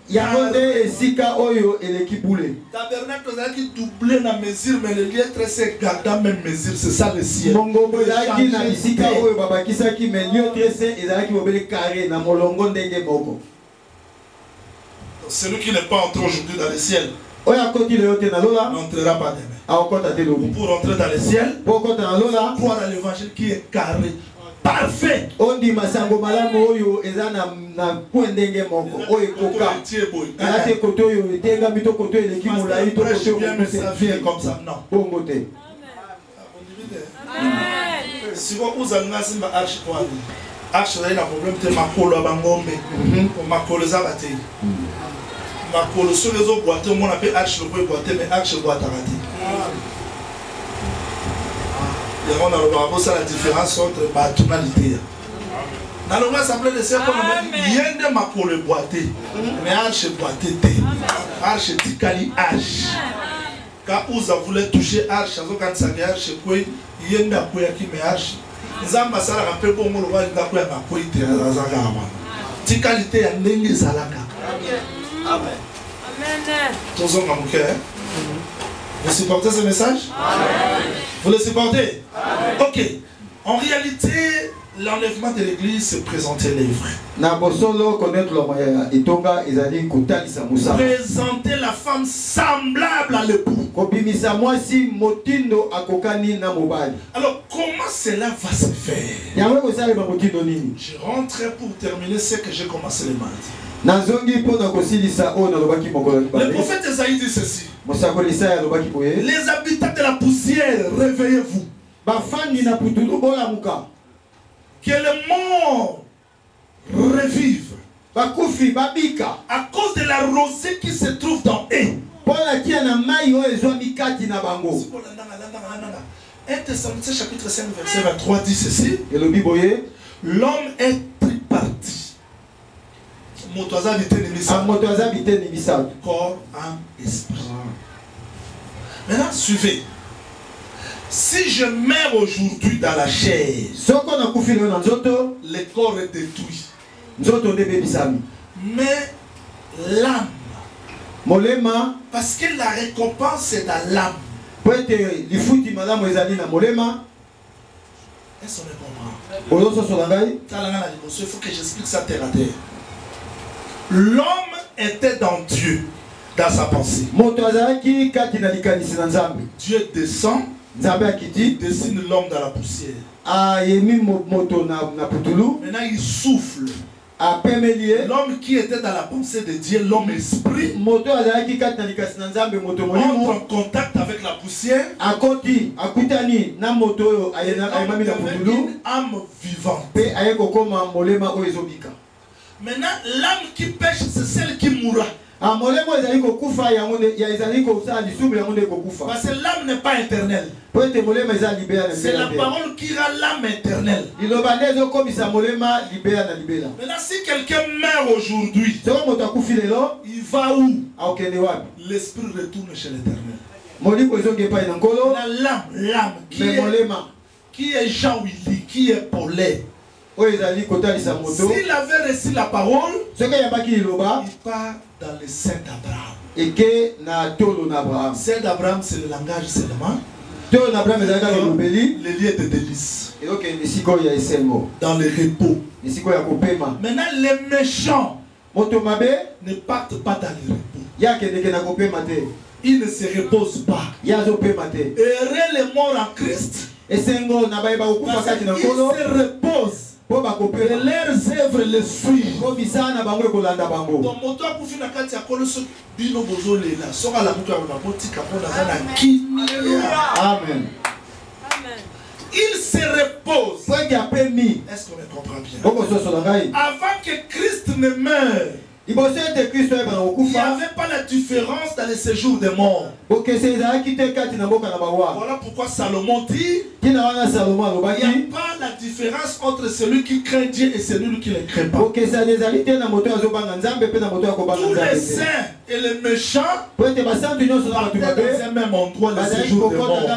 Tabernacle qui doublé la mesure, mais le lieu très sec garde la même mesure. C'est ça le ciel. Celui qui n'est pas entré aujourd'hui dans le ciel n'entrera pas demain. Pour entrer dans le ciel, croire à l'évangile qui est carré, parfait. Comme ça, non. Si vous avez un arche, arche, il y a un problème de makolo bangombe, makolo zabate. Makolo sur les autres boîtes, on appelle arche le boîte, mais arche boîte à rater. Et on a la différence entre la tonalité. Dans le monde, ça s'appelle le cercle, il y a des makolo boîté, mais arche boîté, arche tikali arche. Quand vous voulez toucher arche, quand ça vient arche, il y a des makolo qui met arche. Les ambassadeurs rappellent pour moi le roi de la qualité à la Zagama. Tikalité à Nengi Zalaka. Amen. Vous supportez ce message? Amen. Vous le supportez? Amen. Ok. En réalité, l'enlèvement de l'église se présentait les vrais. Présenter la femme semblable à l'époux. Alors comment cela va se faire? Je rentrerai pour terminer ce que j'ai commencé le mardi. Le prophète Esaïe dit ceci. Les habitants de la poussière, réveillez-vous. Que les morts revivent à cause de la rosée qui se trouve dans eux. 1 Thessaloniciens chapitre 5 verset 23 dit ceci. L'homme est triparti. Corps, âme, esprit. Maintenant, suivez. Si je meurs aujourd'hui dans la chair, le corps est détruit. Mais l'âme, parce que la récompense est dans l'âme. Est-ce qu'on comprend? Il faut que j'explique ça terre à terre. L'homme était dans Dieu, dans sa pensée. Dieu descend, dessine l'homme dans la poussière. Maintenant il souffle. L'homme qui était dans la pensée de Dieu, l'homme esprit, entre en contact avec la poussière. Il avait une âme vivante. Maintenant, l'âme qui pêche, c'est celle qui mourra. Parce que l'âme n'est pas éternelle. C'est la parole qui rend l'âme éternelle. Maintenant, si quelqu'un meurt aujourd'hui, il va où? L'esprit retourne chez l'éternel. L'âme qui est Jean-Willy, qui est Paulette, S'il avait reçu la parole, il part dans le sein d'Abraham. Sein d'Abraham, c'est le langage seulement. Le lieu de délice. Dans le repos. Maintenant, les méchants ne partent pas dans le repos. Ils ne se reposent pas. Heureux les morts en Christ. Ils se reposent. Et leurs œuvres les suivent. Donc, amen. Il se repose. Est-ce qu'on me comprend bien? Avant que Christ ne meure, il n'y avait pas la différence dans les séjours des morts. Voilà pourquoi Salomon dit il n'y a pas la différence entre celui qui craint Dieu et celui qui ne le craint pas. Tous les saints et les méchants partaient dans un même endroit, le séjour des morts.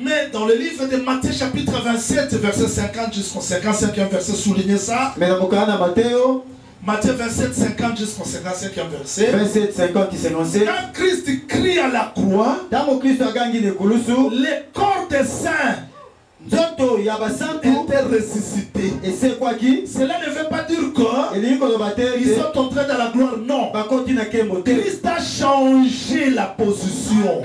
Mais dans le livre de Matthieu chapitre 27, verset 50 jusqu'au 55e verset, soulignez ça. Matthieux 27, 50 jusqu'au 55e verset. 27, 50 et 57. Quand Christ crie à la croix, les corps des saints étaient ressuscités. Et c'est quoi qui? Cela ne veut pas dire qu'ils sont entrés dans la gloire. Non. Christ a changé la position.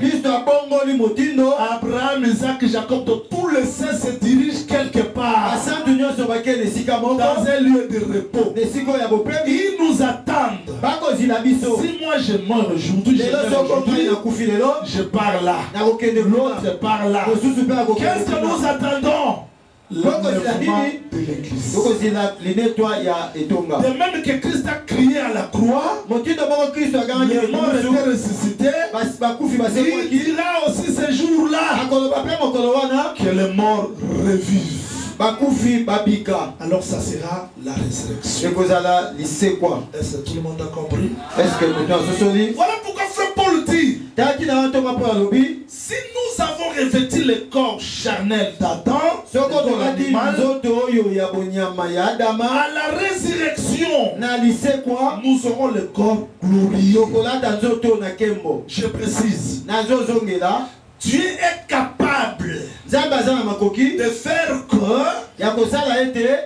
Abraham, Isaac, Jacob, tous les saints se dirigent quelque part dans un lieu de repos. Ils nous attendent. Si moi je meurs aujourd'hui, je pars là. L'autre part là. Qu'est-ce que nous attendons? L'enlèvement de l'église. De même que Christ a crié à la croix, les morts étaient ressuscités. Il dira aussi ce jour-là que les morts revivent. Alors ça sera la résurrection. Est-ce que tout le monde a compris? Voilà pourquoi Frère Paul dit, si nous avons revêtu le corps charnel d'Adam, à la résurrection, nous aurons le corps glorieux. Je précise, Dieu est capable de faire que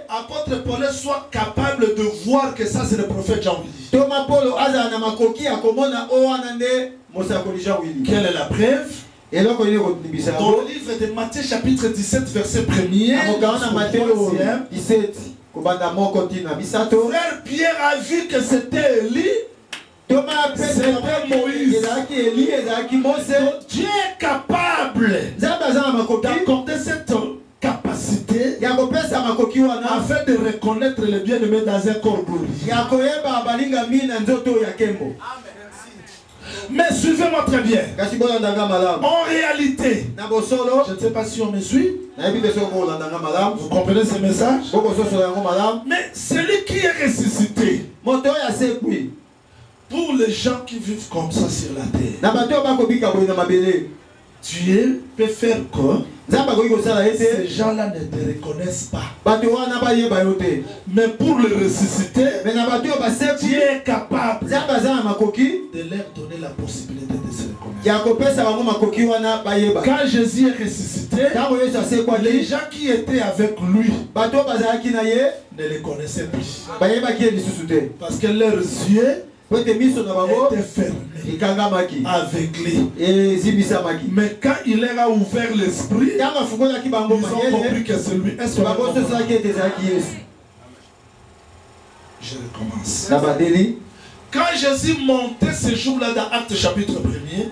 apôtre Paul soit capable de voir que ça c'est le prophète Jean-Willy. Quelle est la preuve? Dans le livre de Matthieu chapitre 17 verset 1er, frère Pierre a vu que c'était Élie. C'était Moïse. Dieu est capable d'accorder cette capacité afin de reconnaître le bien-aimé dans un corps glorieux. Mais suivez-moi très bien. En réalité, je ne sais pas si on me suit. Vous comprenez ce message? Mais celui qui est ressuscité, pour les gens qui vivent comme ça sur la terre, Dieu peut faire que ces gens-là ne te reconnaissent pas. Mais pour le ressusciter, Dieu est capable de leur donner la possibilité de se reconnaître. Quand Jésus est ressuscité, les gens qui étaient avec lui ne le connaissaient plus. Parce que leurs yeux était fermé, aveuglé. Mais quand il leur a ouvert l'esprit, ils ont compris que c'est lui. Est-ce que je recommence? Quand Jésus montait ce jour-là dans Actes chapitre 1er,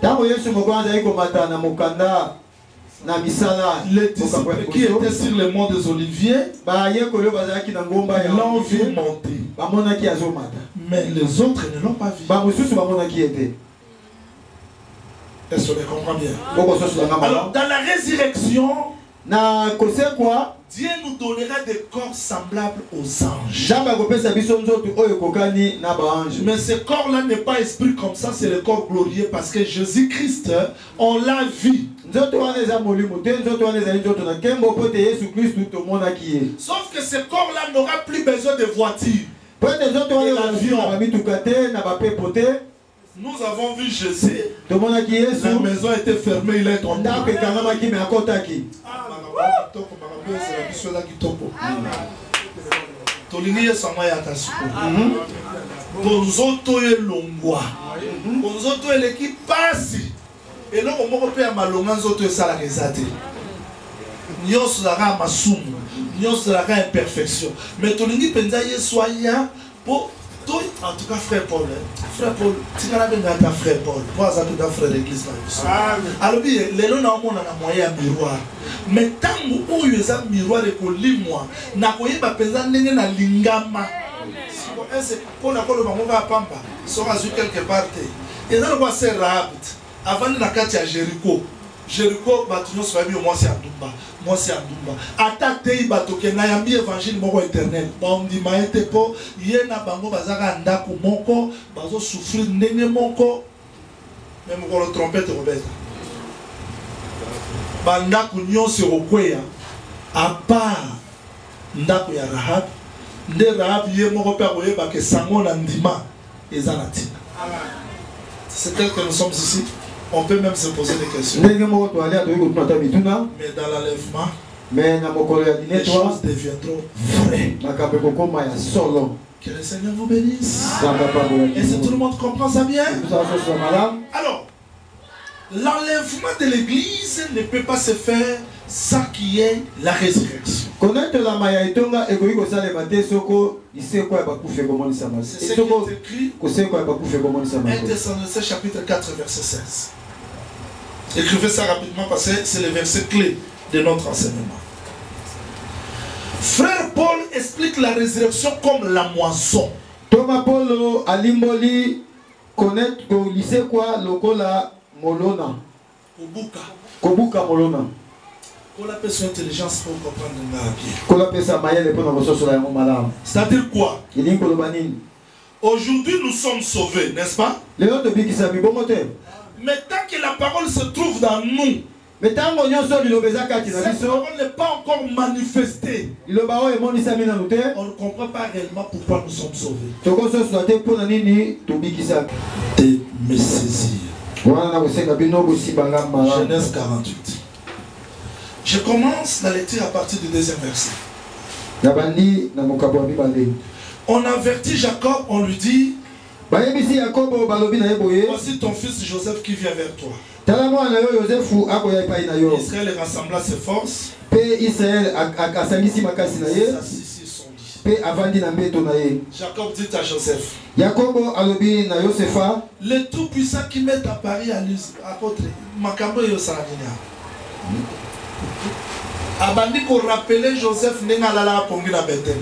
les disciples qui étaient sur le mont des Oliviers l'ont vu monter. Mais les autres ne l'ont pas vu. Est-ce qu'on comprend bien? Alors, dans la résurrection, Dieu nous donnera des corps semblables aux anges. Mais ce corps-là n'est pas esprit comme ça, c'est le corps glorieux parce que Jésus-Christ, on l'a vu. Sauf que ce corps-là n'aura plus besoin de voiture. Nous avons vu Jésus. La maison était fermée, il est tombé. Et là, on peut faire malongan zoto ça la rezate. Nyos la ra masum, nyos la ra imperfection. Mais tolingi penza yesoya pour toi en tout cas frère Paul. Frère Paul, tu kana benga ta frère Paul. Pour ça tout frère l'église là. Alors bien, les gens na mona na moyen miroir. Mais tangu oyo za miroir ko limwa na koyeba penza ndenge na lingama. C'est pour na ko le bango va pamba. Sera sur quelque part. Et dans le quoi c'est rapide. Avant de la carte à Jéricho, Jéricho, Batunyo soit mis au moins c'est Andumba. Moi c'est Andumba. Attaque Batoke, Nayambi évangile moko éternel. Bandi maete po, yena bango bazaka ndako moko, bazo souffrir nene moko. Même quand le trompette Robert. Bandako nyonso okweya. À part ndako ya Rahab, nde Rahab ye moko pe koyeba ke sango na ndima ezanati. C'est tel que nous sommes ici. On peut même se poser des questions. Mais dans l'enlèvement, les choses deviendront vraies. Que le Seigneur vous bénisse. Et si tout le monde comprend ça bien. Alors, l'enlèvement de l'église ne peut pas se faire sans qu'il y ait la résurrection. C'est ce qui est écrit 1 Thessaloniciens chapitre 4 verset 16. Écrivez ça rapidement parce que c'est le verset clé de notre enseignement. Frère Paul explique la résurrection comme la moisson. Thomas Paul alimboli connaître au lycée quoi lokola molona. Kobuka molona. Qu'on appelle son intelligence pour comprendre bien. C'est-à-dire quoi? Aujourd'hui nous sommes sauvés, n'est-ce pas? Mais tant que la parole se trouve dans nous, cette parole n'est pas encore manifestée. On ne comprend pas réellement pourquoi nous sommes sauvés. Et me saisir. Genèse 48. Je commence la lecture à partir du deuxième verset. On avertit Jacob, on lui dit: voici ton fils Joseph qui vient vers toi. Israël rassembla ses forces. Jacob dit à Joseph: le Tout-Puissant qui m'est apparu à l'apôtre Makambo Yosalamina. Abandi pour rappeler Joseph Nengalala Pongi na Bethel.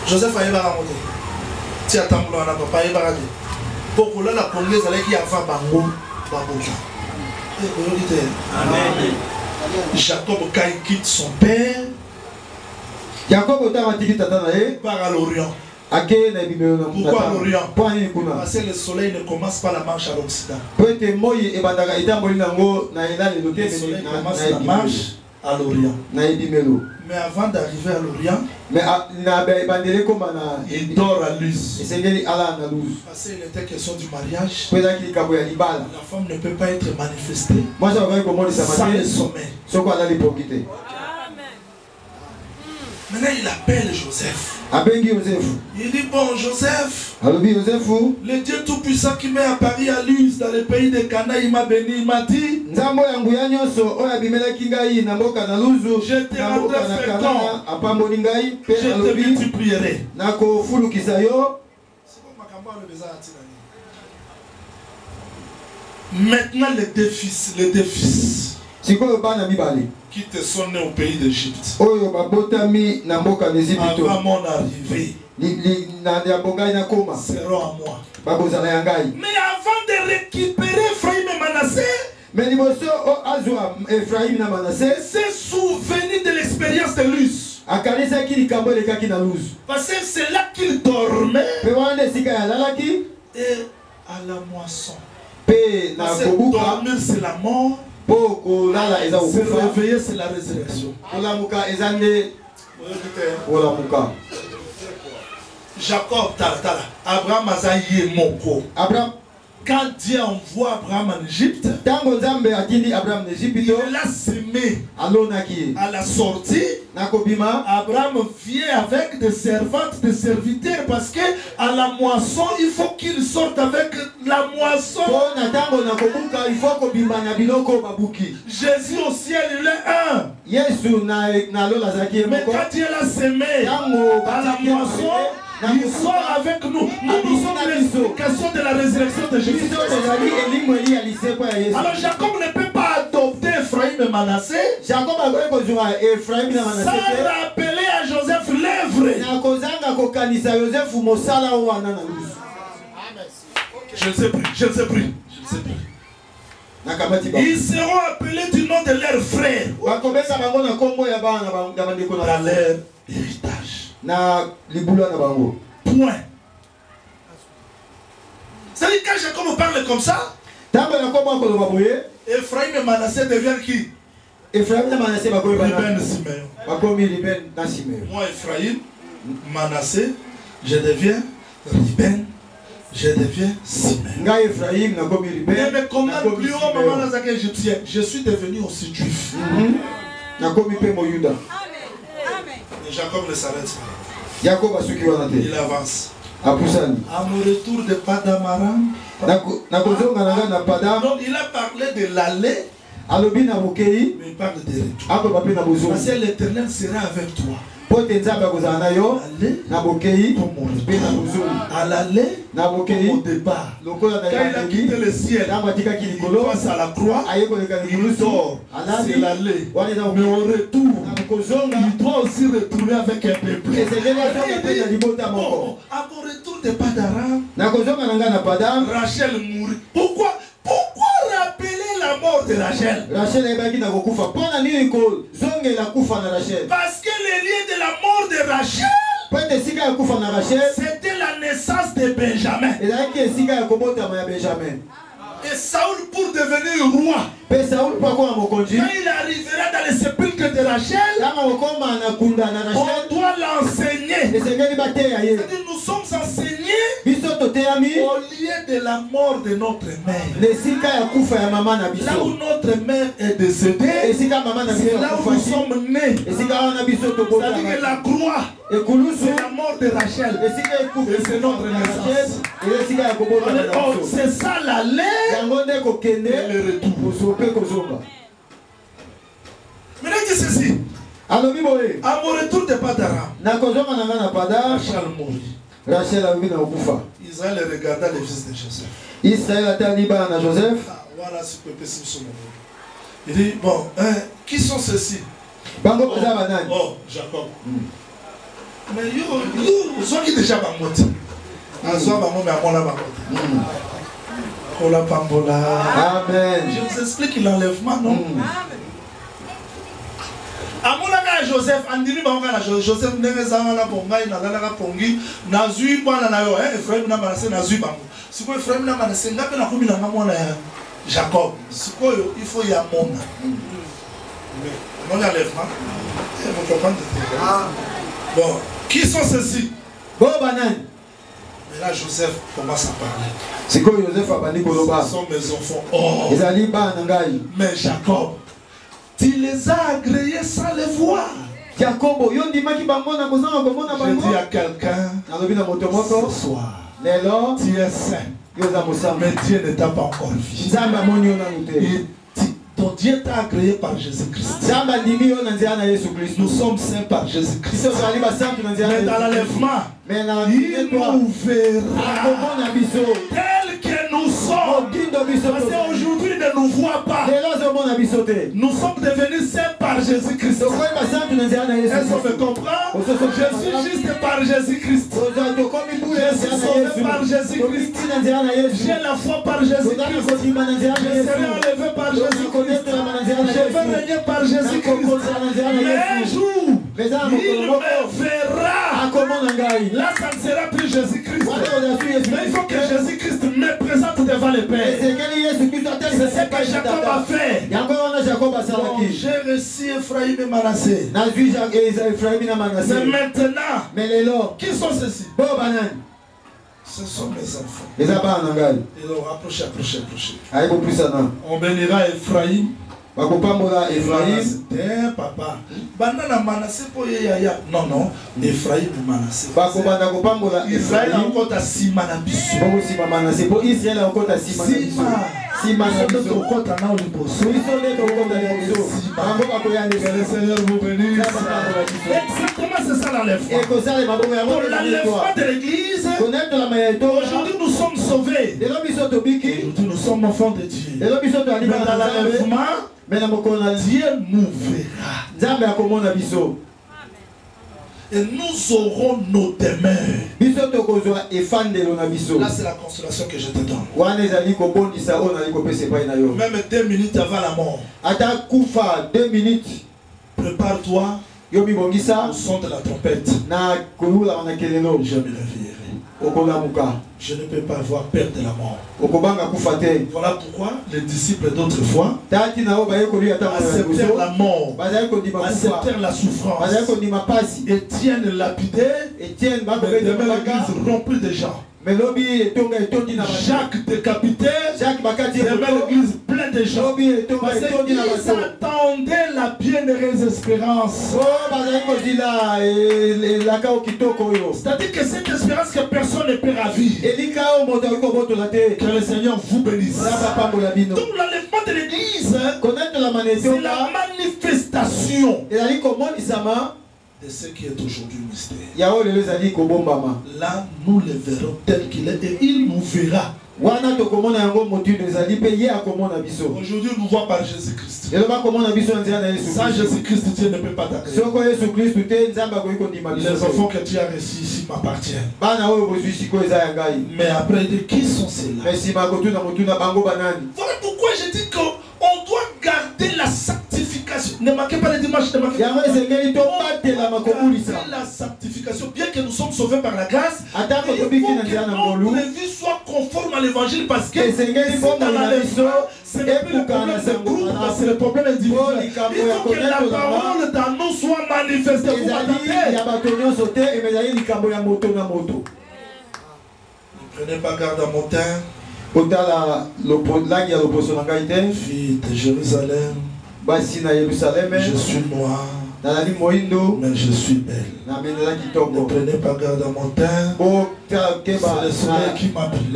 Joseph a raconté. Tu as tamboulé à papa et baradi. Pour la Pongi qui a fait bango baboka. Amen. Jacob quand il quitte son père, Jacob part à l'Orient. Pourquoi à l'Orient? Parce que le soleil ne commence pas la marche à l'Occident. Le soleil commence la marche à l'Orient. Mais avant d'arriver à l'Orient, il dort à Luz. Parce qu'il était question du mariage. La femme ne peut pas être manifestée sans le sommeil. Maintenant il appelle Joseph. Il dit: bon Joseph, le Dieu Tout-Puissant qui m'est apparu à Luz dans le pays de Cana, il m'a béni, il m'a dit: je te rendrai fécond, je te multiplierai. Maintenant les deux fils qui te sont nés au pays d'Égypte. Avant mon arrivée, seront à moi. Mais avant de récupérer Ephraïm et Manassé, Mais Liboso Azwa Ephraim na Manassé s'est souvenu de l'expérience de Luz. Parce que c'est là qu'il dormait. Et à la moisson. Parce que dormir c'est la mort. Se réveiller c'est la résurrection. Jacob Abraham Azaïe Moko. Quand Dieu envoie Abraham en Égypte, il l'a semé à la sortie. Abraham vient avec des servantes, des serviteurs, parce que à la moisson, il faut qu'il sorte avec la moisson. Jésus au ciel, il est un. Mais quand Dieu l'a semé à la moisson, il sort avec nous. Nous sommes l'explication de la résurrection de Jésus. Alors Jacob ne peut pas adopter Ephraim et Manassé sans rappeler à Joseph l'œuvre. Je ne sais plus. Ils seront appelés du nom de leur frère dans leur héritage. Point. C'est-à-dire quand Jacob parle comme ça, Ephraim et Manassé deviennent qui? Ruben et Simeon. Moi Ephraim, Manassé, je deviens Ruben, je deviens Simeon. Mais comme dans le plus haut moment dans laquelle égyptien, je suis devenu aussi juif. Et Jacob ne s'arrête pas. Il avance. À mon retour de Padamaram, donc il a parlé de l'aller, mais il parle de retour. Parce que l'Éternel sera avec toi. À l'aller, au départ. Quand il a quitté le ciel, il passe à la croix, il dort. C'est l'aller. Mais au retour, il doit aussi retourner avec un peuple. Bon, à mon retour de Padaram, Rachel mourit. Pourquoi rappeler la mort de Rachel? Parce que le lien de la mort de Rachel, c'était la naissance de Benjamin. Et Saoul, pour devenir roi, quand il arrivera dans le sépulcre de Rachel, on doit l'enseigner. C'est-à-dire nous sommes enseignés au lieu de la mort de notre mère. Là où notre mère est décédée, c'est là où nous sommes nés. C'est-à-dire que la croix, c'est la mort de Rachel. Et c'est notre naissance. C'est ça l'aller et le retour. Maintenant, dis ceci. À mon retour de Padaram, Rachel mourit. Israël regarda les fils de Joseph. Voilà ce que peut se. Il dit, bon, qui sont ceux-ci? Oh, Jacob. Mais ils sont qui déjà bangote? Amen. Je vous explique l'enlèvement, non? Amonaka Joseph, andini bangana Joseph ndengezanga bongai na lala pongi na zui bana na yo Ephraim na Manassé na zui bango. Siko Ephraim na Manassé ngape na kumi na mwana ya Jacob. Siko yo il faut ya mona. Non l'enlèvement. Vous comprenez? Bon, qui sont ceux-ci? Bon banan. Mais là Joseph commence à parler. Siko Joseph abandi koloba. Ce sont mes enfants. Oh. Ezali bana ngai. Mais Jacob, tu les as agréés sans les voir. Je dis à quelqu'un ce soir, tu es saint, mais Dieu ne t'a pas encore vu. Ton Dieu t'a agréé par Jésus-Christ. Nous sommes saints par Jésus-Christ. Mais dans l'enlèvement, il nous verra tel que nous sommes. Parce qu'aujourd'hui, nous ne nous voit pas. Nous sommes devenus saints par Jésus-Christ. Est-ce qu'on me comprend? Je suis juste par Jésus-Christ. Je suis sauvé par Jésus-Christ. J'ai la foi par Jésus-Christ. Je serai enlevé par Jésus-Christ. Je vais régner par Jésus-Christ. Mais un jour, il me verra. Là, ça ne sera plus Jésus-Christ. Mais il faut que Jésus-Christ me présente devant le Père. C'est ce que Jacob a fait. Donc, j'ai reçu Ephraim et Manassé. Mais maintenant, qui sont ceux-ci? Ce sont mes enfants. Et donc, approchez. On bénira Ephraim. Ephraim, papa. Banana Manassé pour yaya. Non, Ephraim ou Manassé. Israël a encore ta Sima na biso. Israël a encore ta Sima. Sima na biso. Le Seigneur vous bénisse. Exactement, c'est ça l'enlèvement. Pour l'enlèvement de l'église, aujourd'hui nous sommes sauvés. Aujourd'hui nous sommes enfants de Dieu. Mais dans l'enlèvement, Dieu nous verra. Et nous aurons nos demeures. Là, c'est la consolation que je te donne. Même 2 minutes avant la mort. 2 minutes. Prépare-toi au son de la trompette. Je me réveillerai. Je ne peux pas avoir peur de la mort. Voilà pourquoi les disciples d'autrefois acceptèrent la mort, acceptèrent la souffrance. Étienne lapidé, mais demain l'église remplie de gens. Jacques décapité, demain l'église pleine de gens. Parce qu'ils attendaient la bienheureuse espérance. C'est-à-dire que cette espérance que personne ne peut ravir. Que le Seigneur vous bénisse. Donc l'enlèvement de l'église, c'est la manifestation de ce qui est aujourd'hui mystère. Là, nous le verrons tel qu'il est et il nous verra. Aujourd'hui, nous voit par Jésus-Christ. Sans Jésus-Christ, Dieu ne peut pas t'agréer. Les enfants que tu as reçus ici m'appartiennent. Mais après, de qui sont ceux-là? Voilà pourquoi je dis qu'on doit garder la sanctification. Ne manquez pas les dimanches, ne manquez pas la sanctification. Bien que nous sommes sauvés par la grâce, il faut que notre vie soit conforme à l'évangile, parce que dans l'enlèvement, ce n'est plus le problème de groupe, c'est le problème individuel. Il faut que la parole dans nous soit manifestée. Vous ne prenez pas garde à mon teint. Fille de Jérusalem, je suis noir, mais je suis belle. Ne prenez pas garde à mon teint. C'est le soleil qui m'appuie.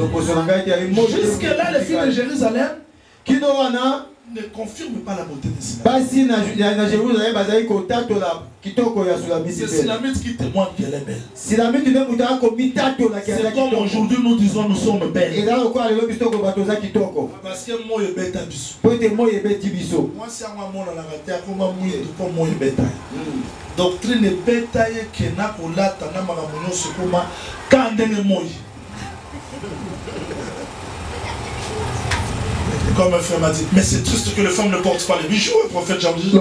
Jusque-là, les filles de Jérusalem ne confirment pas la beauté de Silamite. C'est Silamite qui témoigne qu'elle est belle. C'est comme aujourd'hui nous disons nous sommes belles. Parce que moi je bête à biso. Moi c'est à moi mon la terre comme moi pour moi bête. Doctrine bétail qui n'a pas la tana magamono sukuma kandenge moi. Comme un frère m'a dit, mais c'est triste que les femmes ne portent pas les bijoux, le prophète Jean-Jésus.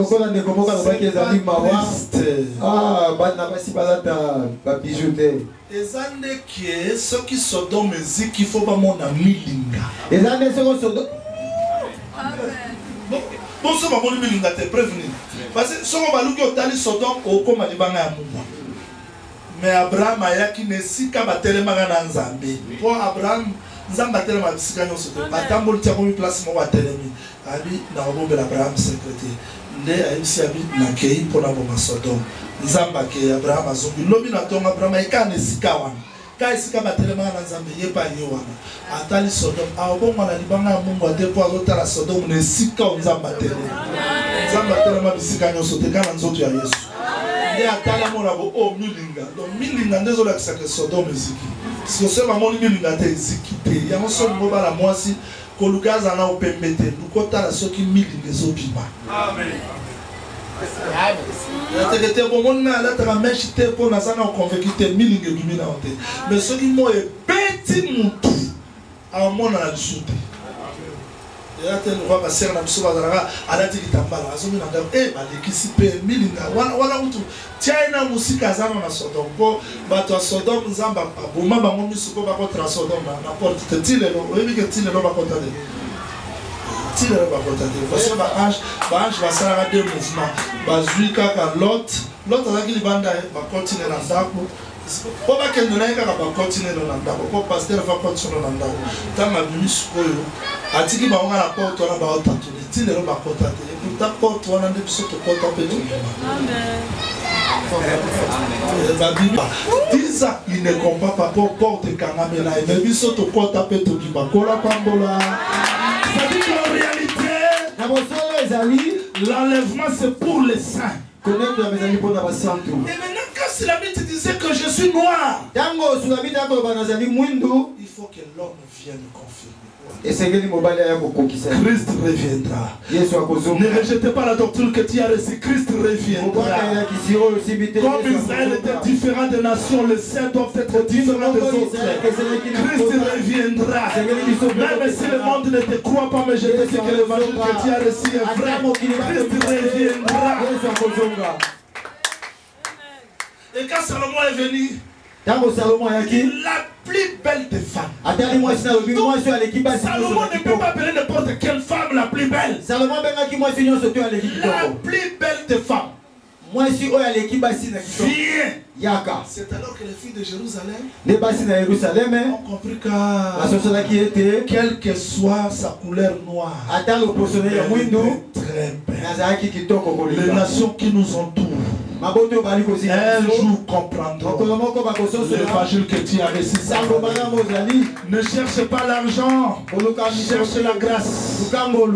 Ceux qui sont dans mes zik, il faut pas mon ami Linga. Bon, ce moment, mon ami Linga t'es prévenu. Parce que ce moment, il y a des Sodome au coma du Banga. Mais Abraham a yaki ne sika batele magana nzambe. Pour Abraham, nzamba tele ma bisika nyonso te. Batamboli tia komi place mo watelemi. Abi na obombe Abraham secrétaire. Nde ayisi abi na kei pona bo Sodome. Nzamba ke Abraham azongi. Lobi na tonga Abraham eka ne sika wana. Ka sika batele magana nzambe yepa ye wana. Atali Sodome. A obombe na libanga Mungu ate po azotala Sodome ne sika nzamba tele. Nzamba tele ma bisika nyonso te kana nzoto ya Yesu. Donc milinga ndezo la kisaka Sodome ziki. Si on sait maman milinga te ziki te. Ya mo so mo bala mwasi Kolugaza na opembete. Lukota la soki mili ngezo bima. Amen. Te bon mon na la ta meshi te po na sana convaincu te mili nge bimi na ote. Mais soki mo e petit mutu a mona na sute. Ya te no va ser na msuba zaraga alati kitambala azomi na ngam ba lekisi pe mili na wana utu tiaina musika zana na Sodom po bato Sodom nzamba aboma bango misuko ba kontra Sodom na porte te tile lo ebi ke tile lo ba kontra de tile lo ba kontra de parce que ba ange va sala deux mouvements ba zuika ka lot azaki libanda ba continue na ndako po ba kende na ka ba continue na ndako po pasteur va continue na ndako tanga bimisiko yo atiki ba ngana porte wana ba otatu tile lo ba kontra de et ta porte wana nde biso to porte pe to amen. Disa il ne comprend pas pour porte kangamela et même biso to porte pe to kibakola pambola. Ça dit qu'en réalité l'enlèvement c'est pour les saints. Et maintenant quand Silamite disait que je suis noir, il faut que l'homme vienne confirmer. Christ reviendra. Ne rejetez pas la doctrine que tu as reçue. Christ reviendra. Comme Israël était différent des nations, les saints doivent être différents des autres. Christ reviendra. Même si le monde ne te croit pas, mais je te dis que l'évangile que tu as reçu est vrai. Christ reviendra. Et quand Salomon est venu, la plus belle des femmes. Salomon ne peut pas appeler n'importe quelle femme la plus belle. La plus belle des femmes. C'est alors que les filles de Jérusalem ont compris que quelle que soit sa couleur noire, elle était très belle. Les nations qui nous entourent un jour comprendront l'évangile que tu as reçu. Ne cherche pas l'argent, cherche la grâce.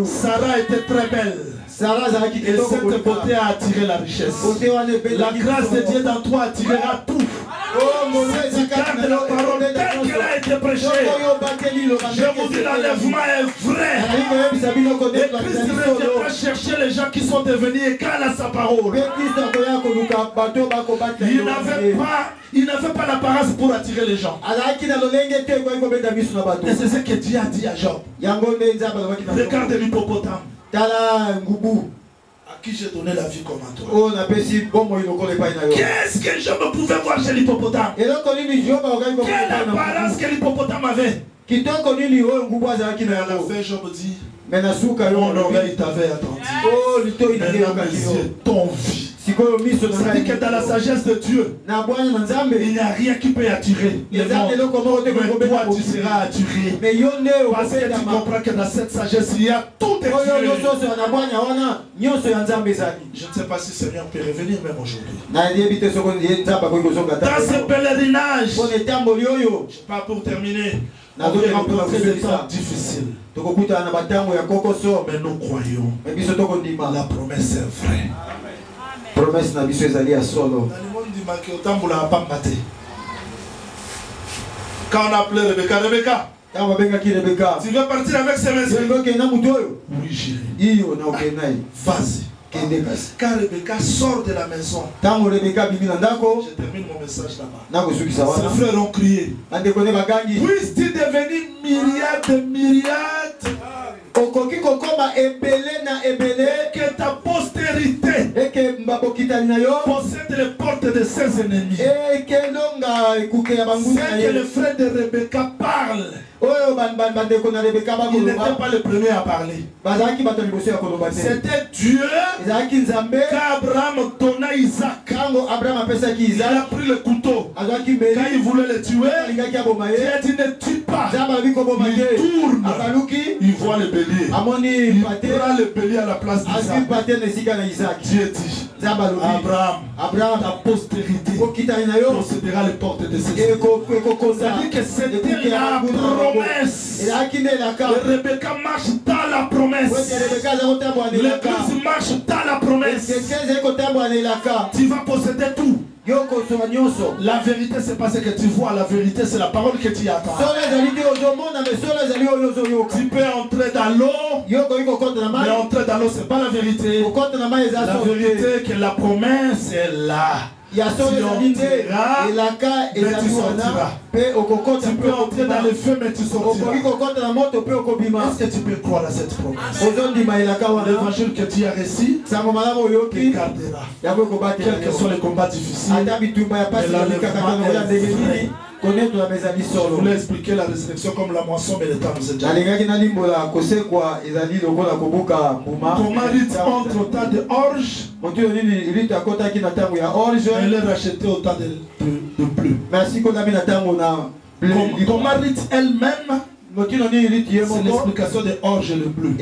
Sarah était très belle. Et cette beauté a attiré la richesse. La grâce de Dieu dans toi attirera tout. Si tu gardes la parole telle qu'elle a été prêchée, je vous dis l'enlèvement est vrai. Et Christ reviendra chercher les gens qui sont devenus égales à sa parole. Il n'avait pas l'apparence pour attirer les gens. Et c'est ce que Dieu a dit à Job. Regarde l'hippopotame. À qui j'ai donné la vie comme à toi. Qu'est-ce que je me pouvais voir chez l'hippopotame? Quelle apparence que l'hippopotame avait? Et à la fin, Job dit, mon oreille t'avait attendu. Maintenant, mes yeux t'ont vu. Ça dit que dans la sagesse de Dieu, il n'y a rien qui peut attirer les mondes. Mais toi, tu seras attiré. Parce que tu comprends que dans cette sagesse, il y a tout est tiré. Je ne sais pas si Seigneur peut revenir même aujourd'hui. Dans ce pèlerinage, je ne sais pas pour terminer. On va rencontrer des temps difficiles. Mais nous croyons. La promesse est vraie. Promesse na biso ezali ya solo. Quand on a appelé Rebecca, tu veux partir avec ces messieurs? Oui, j'irai. Vas-y. Quand Rebecca sort de la maison, je termine mon message là-bas. Ses frères ont crié. Puisses-tu devenir myriade que ta postérité possède les portes de ses ennemis. C'est que le frère de Rebecca parle. Il n'était pas le premier à parler. C'était Dieu qu'Abraham donna Isaac. Il a pris le couteau. Quand il voulait le tuer, il a dit ne tue pas. Il tourne. Il voit le bélier. Il prend le bélier à la place d'Isaac. Dieu dit Abraham, ta postérité possédera les portes de ses ennemis. C'est-à-dire que c'était la promesse. Rebecca marche dans la promesse. L'église marche dans la promesse. Tu vas posséder tout. La vérité, c'est pas ce que tu vois. La vérité, c'est la parole que tu attends. Tu peux entrer dans l'eau, mais entrer dans l'eau, c'est pas la vérité. La vérité, que la promesse est là. Tu entreras, mais tu sortiras. Tu peux entrer dans le feu, mais tu sortiras. Est-ce que tu peux croire à cette promesse? L'évangile que tu as reçu te gardera. Quels que soient les combats difficiles, je voulais expliquer la résurrection comme la moisson, mais le temps nous est déjà. Thomas Rite entre au temps de orge. Elle est rachetée au temps de bleu. Thomas Rite elle-même, c'est l'explication de orge et le bleu.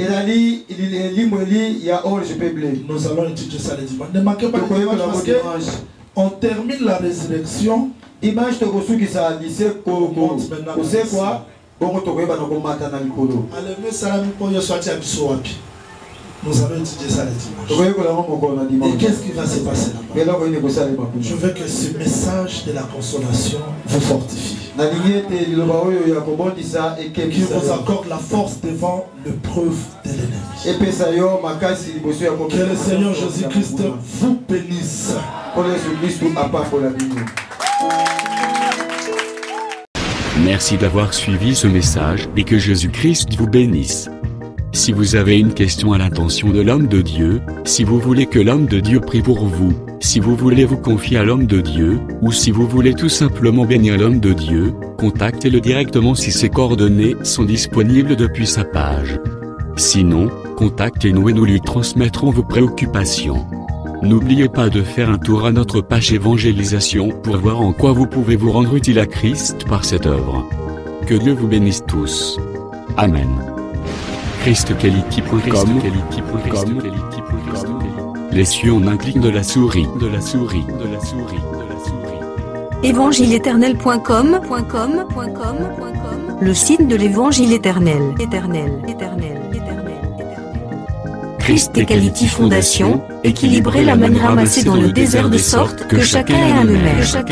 Nous allons étudier ça le dimanche. Ne manquez pas le dimanche parce qu'on termine la résurrection. Image to kosuki sa lycée ko c'est quoi bongo to koyeba no komata na likolo. Nous allons étudier ça le dimanche. Et qu'est-ce qui va se passer là-bas? Je veux que ce message de la consolation vous fortifie. Qui vous accorde la force devant l'épreuve de l'ennemi. Que le Seigneur Jésus-Christ vous bénisse. Merci d'avoir suivi ce message et que Jésus-Christ vous bénisse. Si vous avez une question à l'intention de l'homme de Dieu, si vous voulez que l'homme de Dieu prie pour vous, si vous voulez vous confier à l'homme de Dieu, ou si vous voulez tout simplement bénir l'homme de Dieu, contactez-le directement si ses coordonnées sont disponibles depuis sa page. Sinon, contactez-nous et nous lui transmettrons vos préoccupations. N'oubliez pas de faire un tour à notre page évangélisation pour voir en quoi vous pouvez vous rendre utile à Christ par cette œuvre. Que Dieu vous bénisse tous. Amen. ChristQuality.com. Les cieux en un clic de la souris. Évangile-éternel.com. Le site de l'Évangile éternel. Christ et Quality Fondation, équilibrer la manne ramassée dans le désert de sorte que chacun ait un maire.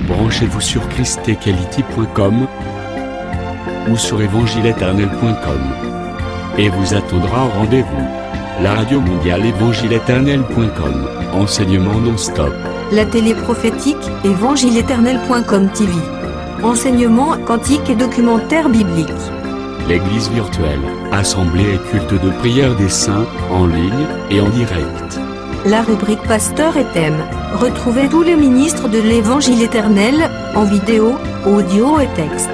Branchez-vous sur ChristEquality.com ou sur évangile-éternel.com et vous attendra au rendez-vous. La radio mondiale évangile-éternel.com, enseignement non-stop. La télé prophétique, évangile-éternel.com TV. Enseignement quantique et documentaire biblique. L'église virtuelle, assemblée et culte de prière des saints, en ligne et en direct. La rubrique Pasteur et thème. Retrouvez tous les ministres de l'Évangile éternel, en vidéo, audio et texte.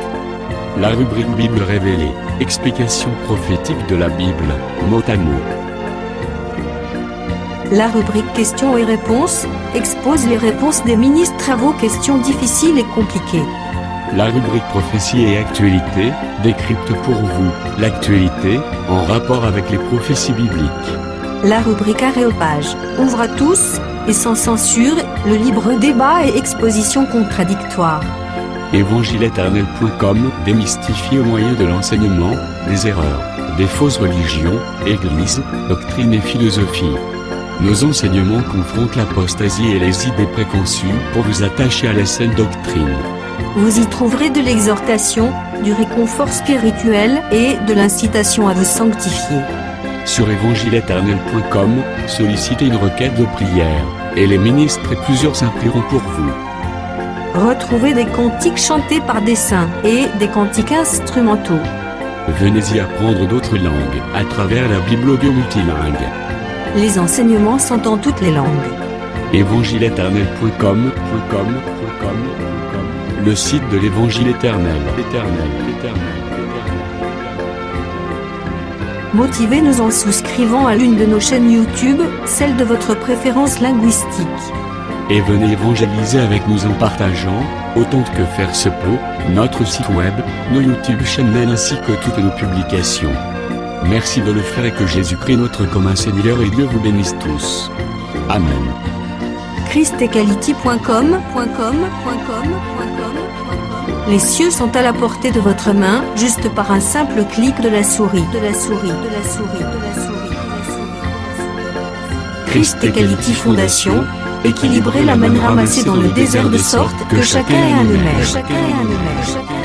La rubrique Bible révélée, explication prophétique de la Bible, mot à mot. La rubrique Questions et réponses, expose les réponses des ministres à vos questions difficiles et compliquées. La rubrique Prophétie et actualité, décrypte pour vous, l'actualité, en rapport avec les prophéties bibliques. La rubrique Aréopage, ouvre à tous, et sans censure, le libre débat et exposition contradictoire. Évangile-éternel.com, démystifie au moyen de l'enseignement, des erreurs, des fausses religions, églises, doctrines et philosophies. Nos enseignements confrontent l'apostasie et les idées préconçues pour vous attacher à la saine doctrine. Vous y trouverez de l'exhortation, du réconfort spirituel et de l'incitation à vous sanctifier. Sur évangile-éternel.com, sollicitez une requête de prière, et les ministres et plusieurs saints prieront pour vous. Retrouvez des cantiques chantés par des saints et des cantiques instrumentaux. Venez y apprendre d'autres langues à travers la Bible audio multilingue. Les enseignements sont en toutes les langues. évangile-éternel.com, le site de l'Évangile éternel. Motivez-nous en souscrivant à l'une de nos chaînes YouTube, celle de votre préférence linguistique. Et venez évangéliser avec nous en partageant, autant que faire se peut, notre site web, nos YouTube channels ainsi que toutes nos publications. Merci de le faire et que Jésus-Christ notre commun Seigneur et Dieu vous bénisse tous. Amen. ChristEquality.com. Les cieux sont à la portée de votre main, juste par un simple clic de la souris. Christ Equality Foundation, équilibrer la manne ramassée dans le désert de sorte que chacun ait un email.